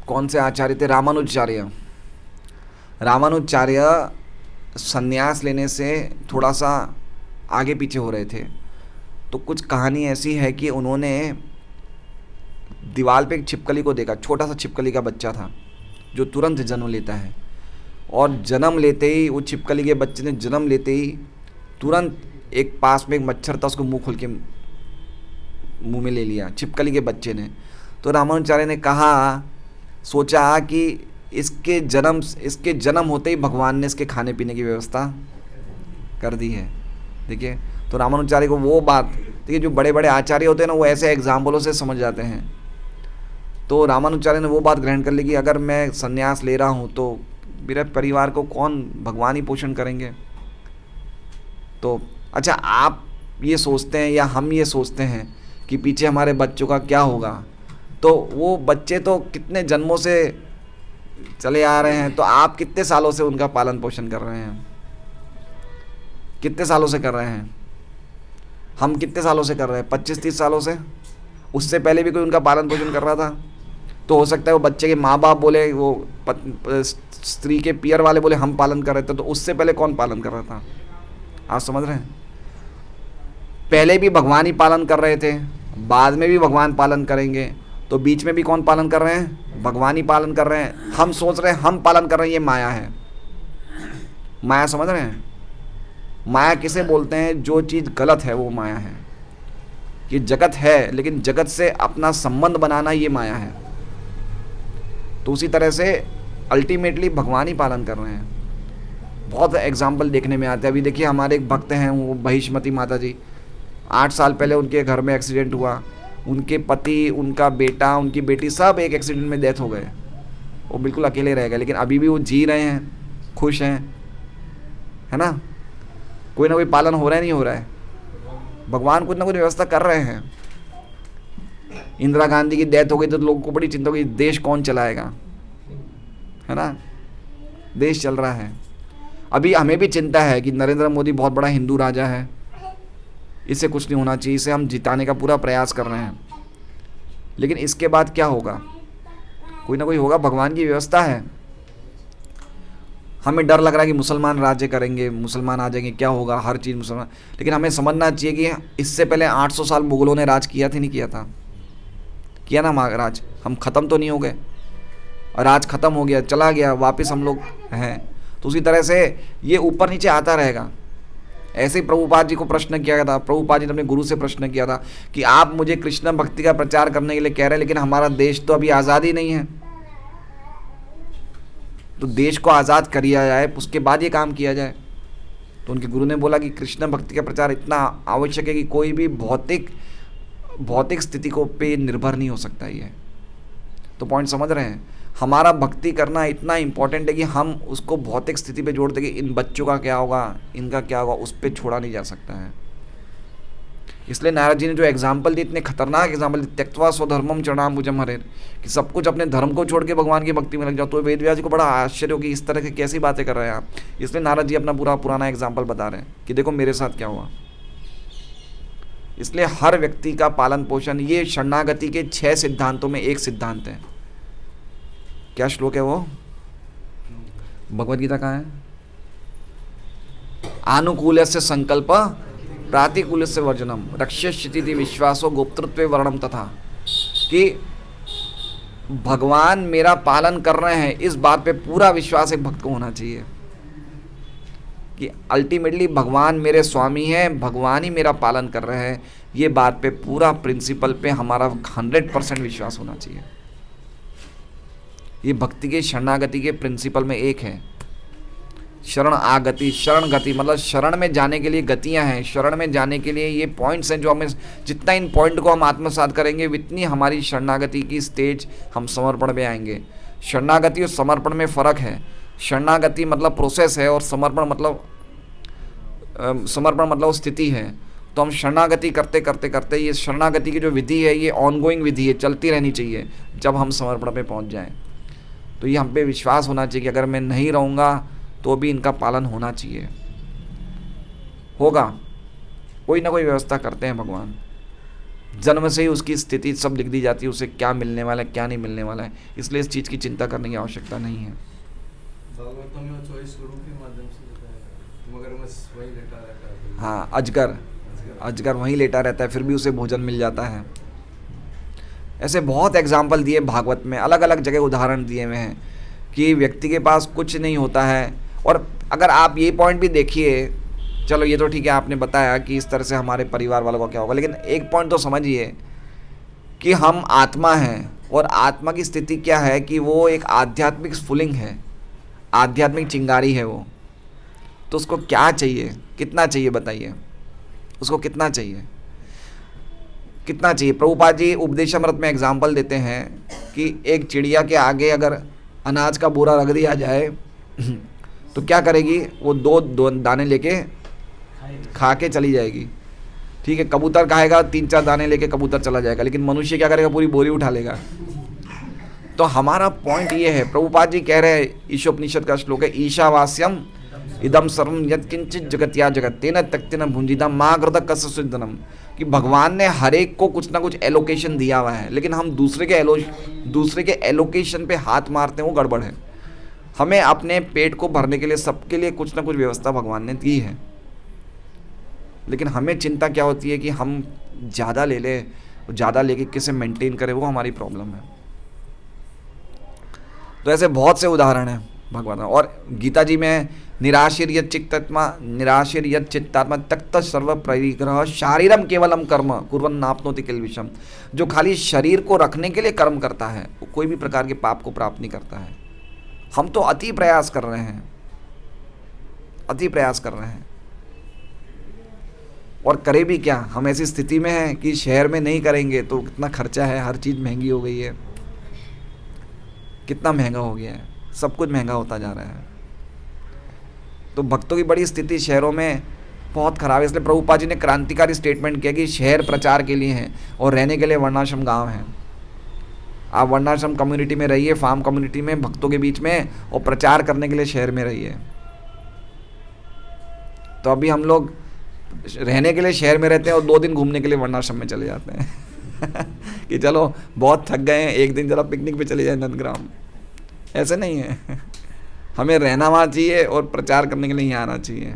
कौन से आचार्य थे? रामानुजाचार्य। रामानुजाचार्य संन्यास लेने से थोड़ा सा आगे पीछे हो रहे थे। तो कुछ कहानी ऐसी है कि उन्होंने दीवार पे एक छिपकली को देखा। छोटा सा छिपकली का बच्चा था जो तुरंत जन्म लेता है, और जन्म लेते ही वो छिपकली के बच्चे ने जन्म लेते ही तुरंत एक पास में एक मच्छर था, उसको मुंह खोल के मुंह में ले लिया छिपकली के बच्चे ने। तो रामानुजाचार्य ने कहा, सोचा कि इसके जन्म होते ही भगवान ने इसके खाने पीने की व्यवस्था कर दी है। देखिए, तो रामानुजाचार्य को वो बात, देखिए जो बड़े बड़े आचार्य होते हैं ना, वो ऐसे एग्जाम्पलों से समझ जाते हैं। तो रामानुचार्य ने वो बात ग्रहण कर ली कि अगर मैं संन्यास ले रहा हूँ तो मेरे परिवार को कौन, भगवान ही पोषण करेंगे। तो अच्छा, आप ये सोचते हैं या हम ये सोचते हैं कि पीछे हमारे बच्चों का क्या होगा, तो वो बच्चे तो कितने जन्मों से चले आ रहे हैं, तो आप कितने सालों से उनका पालन पोषण कर रहे हैं, कितने सालों से कर रहे हैं, हम कितने सालों से कर रहे हैं, 25-30 सालों से। उससे पहले भी कोई उनका पालन पोषण कर रहा था। तो हो सकता है वो बच्चे के माँ बाप बोले, वो स्त्री के पियर वाले बोले हम पालन कर रहे थे, तो उससे पहले कौन पालन कर रहा था, आप समझ रहे हैं। पहले भी भगवान ही पालन कर रहे थे, बाद में भी भगवान पालन करेंगे, तो बीच में भी कौन पालन कर रहे हैं, भगवान ही पालन कर रहे हैं। हम सोच रहे हैं हम पालन कर रहे हैं, ये माया है। माया समझ रहे हैं, माया किसे बोलते हैं, जो चीज़ गलत है वो माया है। कि जगत है लेकिन जगत से अपना संबंध बनाना, ये माया है। तो उसी तरह से अल्टीमेटली भगवान ही पालन कर रहे हैं। बहुत एग्जाम्पल देखने में आते हैं। अभी देखिए हमारे एक भक्त हैं, वो महिष्मती माता जी, 8 साल पहले उनके घर में एक्सीडेंट हुआ, उनके पति, उनका बेटा, उनकी बेटी सब एक एक्सीडेंट में डेथ हो गए, वो बिल्कुल अकेले रह गए। लेकिन अभी भी वो जी रहे हैं, खुश हैं, है ना। कोई ना कोई पालन हो रहा है, नहीं हो रहा है, भगवान कुछ ना कुछ व्यवस्था कर रहे हैं। इंदिरा गांधी की डेथ हो गई तो लोगों को बड़ी चिंता हुई, देश कौन चलाएगा, है ना, देश चल रहा है। अभी हमें भी चिंता है कि नरेंद्र मोदी बहुत बड़ा हिंदू राजा है, इससे कुछ नहीं होना चाहिए, इसे हम जिताने का पूरा प्रयास कर रहे हैं। लेकिन इसके बाद क्या होगा, कोई ना कोई होगा, भगवान की व्यवस्था है। हमें डर लग रहा है कि मुसलमान राज्य करेंगे, मुसलमान आ जाएंगे, क्या होगा, हर चीज़ मुसलमान। लेकिन हमें समझना चाहिए कि इससे पहले 800 साल मुगलों ने राज किया था, नहीं किया था, किया ना राज। हम ख़त्म तो नहीं हो गए, और राज ख़त्म हो गया, चला गया, वापस हम लोग हैं। तो उसी तरह से ये ऊपर नीचे आता रहेगा। ऐसे ही प्रभुपाद जी को प्रश्न किया था, प्रभुपाद जी ने अपने गुरु से प्रश्न किया था कि आप मुझे कृष्ण भक्ति का प्रचार करने के लिए कह रहे हैं, लेकिन हमारा देश तो अभी आज़ाद ही नहीं है, तो देश को आज़ाद किया जाए, उसके बाद ये काम किया जाए। तो उनके गुरु ने बोला कि कृष्ण भक्ति का प्रचार इतना आवश्यक है कि कोई भी भौतिक स्थिति को पे निर्भर नहीं हो सकता ये। तो पॉइंट समझ रहे हैं, हमारा भक्ति करना इतना इम्पोर्टेंट है कि हम उसको भौतिक स्थिति पे जोड़ देंगे, इन बच्चों का क्या होगा, इनका क्या होगा, उस पर छोड़ा नहीं जा सकता है। इसलिए नारद जी ने जो एग्जाम्पल दी, इतने खतरनाक एग्जाम्पल दी, त्यक्त्वा स्वधर्मम चरणाम्बुजम हरेर, कि सब कुछ अपने धर्म को छोड़ के भगवान की भक्ति में लग जाओ। तो वेदव्यास जी को बड़ा आश्चर्य हो कि इस तरह की कैसी बातें कर रहे हैं आप। इसलिए नारद जी अपना पूरा पुराना एग्जाम्पल बता रहे हैं कि देखो मेरे साथ क्या हुआ। इसलिए हर व्यक्ति का पालन पोषण, ये शरणागति के 6 सिद्धांतों में एक सिद्धांत है। क्या श्लोक है वो, भगवद गीता कहाँ है, आनुकूल्यस्य संकल्प प्रातिकूल्यस्य वर्जनम रक्ष्यस्यति विश्वासो गोप्तृत्वे वर्णम तथा, कि भगवान मेरा पालन कर रहे हैं, इस बात पे पूरा विश्वास एक भक्त को होना चाहिए कि अल्टीमेटली भगवान मेरे स्वामी हैं, भगवान ही मेरा पालन कर रहे हैं, ये बात पे पूरा प्रिंसिपल पे हमारा 100% विश्वास होना चाहिए। ये भक्ति के शरणागति के प्रिंसिपल में एक है। शरण आगति, शरण गति मतलब शरण में जाने के लिए गतियां हैं, शरण में जाने के लिए ये पॉइंट्स हैं जो हमें, जितना इन पॉइंट को हम आत्मसात करेंगे उतनी हमारी शरणागति की स्टेज, हम समर्पण में आएंगे। शरणागति और समर्पण में फ़र्क है। शरणागति मतलब प्रोसेस है, और समर्पण मतलब स्थिति है। तो हम शरणागति करते करते करते, ये शरणागति की जो विधि है ये ऑनगोइंग विधि है, चलती रहनी चाहिए जब हम समर्पण पे पहुंच जाएं। तो ये हम पे विश्वास होना चाहिए कि अगर मैं नहीं रहूँगा तो भी इनका पालन होना चाहिए, होगा, कोई ना कोई व्यवस्था करते हैं भगवान। जन्म से ही उसकी स्थिति सब लिख दी जाती है, उसे क्या मिलने वाला है क्या नहीं मिलने वाला है, इसलिए इस चीज़ की चिंता करने की आवश्यकता नहीं है। हाँ, अजगर वहीं लेटा रहता है, फिर भी उसे भोजन मिल जाता है। ऐसे बहुत एग्जाम्पल दिए भागवत में, अलग अलग जगह उदाहरण दिए हुए हैं कि व्यक्ति के पास कुछ नहीं होता है। और अगर आप ये पॉइंट भी देखिए, चलो ये तो ठीक है आपने बताया कि इस तरह से हमारे परिवार वालों का क्या होगा, लेकिन एक पॉइंट तो समझिए कि हम आत्मा हैं, और आत्मा की स्थिति क्या है कि वो एक आध्यात्मिक स्फुलिंग है, आध्यात्मिक चिंगारी है वो। तो उसको क्या चाहिए, कितना चाहिए बताइए, उसको कितना चाहिए। कितना चाहिए? प्रभुपाद जी उपदेशामृत में एग्जाम्पल देते हैं कि एक चिड़िया के आगे अगर अनाज का बोरा रख दिया जाए तो क्या करेगी? वो दो दाने लेके खा के चली जाएगी। ठीक है, कबूतर खाएगा, 3-4 दाने लेके कबूतर चला जाएगा, लेकिन मनुष्य क्या करेगा? पूरी बोरी उठा लेगा। तो हमारा पॉइंट ये है, प्रभुपाद जी कह रहे हैं, ईशोपनिषद का श्लोक है, ईशावास्यम इदम सर्वम यत्किंचित जगत्या जगत तेन तक्तेन भुंजिदम मा कृत कस्य सिद्धनम, कि भगवान ने हर एक को कुछ ना कुछ एलोकेशन दिया हुआ है, लेकिन हम दूसरे के एलोकेशन पे हाथ मारते हैं, वो गड़बड़ है। हमें अपने पेट को भरने के लिए सबके लिए कुछ ना कुछ व्यवस्था भगवान ने दी है, लेकिन हमें चिंता क्या होती है कि हम ज़्यादा ले लें, ज़्यादा लेके किसे मेंटेन करें, वो हमारी प्रॉब्लम है। तो ऐसे बहुत से उदाहरण हैं भगवान। और गीता जी में निराशीर यत् चित्तात्मा तक्त सर्व परिग्रह शारीरम केवलम कर्म कुर्वन् नाप्नोति किल्बिषम्, जो खाली शरीर को रखने के लिए कर्म करता है वो कोई भी प्रकार के पाप को प्राप्त नहीं करता है। हम तो अति प्रयास कर रहे हैं, और करें भी क्या? हम ऐसी स्थिति में हैं कि शहर में नहीं करेंगे तो कितना खर्चा है, हर चीज़ महंगी हो गई है, कितना महंगा हो गया है, सब कुछ महंगा होता जा रहा है। तो भक्तों की बड़ी स्थिति शहरों में बहुत ख़राब है। इसलिए प्रभुपाद जी ने क्रांतिकारी स्टेटमेंट किया कि शहर प्रचार के लिए हैं और रहने के लिए वर्णाश्रम गांव हैं। आप वर्णाश्रम कम्युनिटी में रहिए, फार्म कम्युनिटी में, भक्तों के बीच में, और प्रचार करने के लिए शहर में रहिए। तो अभी हम लोग रहने के लिए शहर में रहते हैं और 2 दिन घूमने के लिए वर्णाश्रम में चले जाते हैं कि चलो बहुत थक गए हैं, एक दिन ज़रा पिकनिक पे चले जाए नंदग्राम। ऐसे नहीं है, हमें रहना वहाँ चाहिए और प्रचार करने के लिए यहाँ आना चाहिए।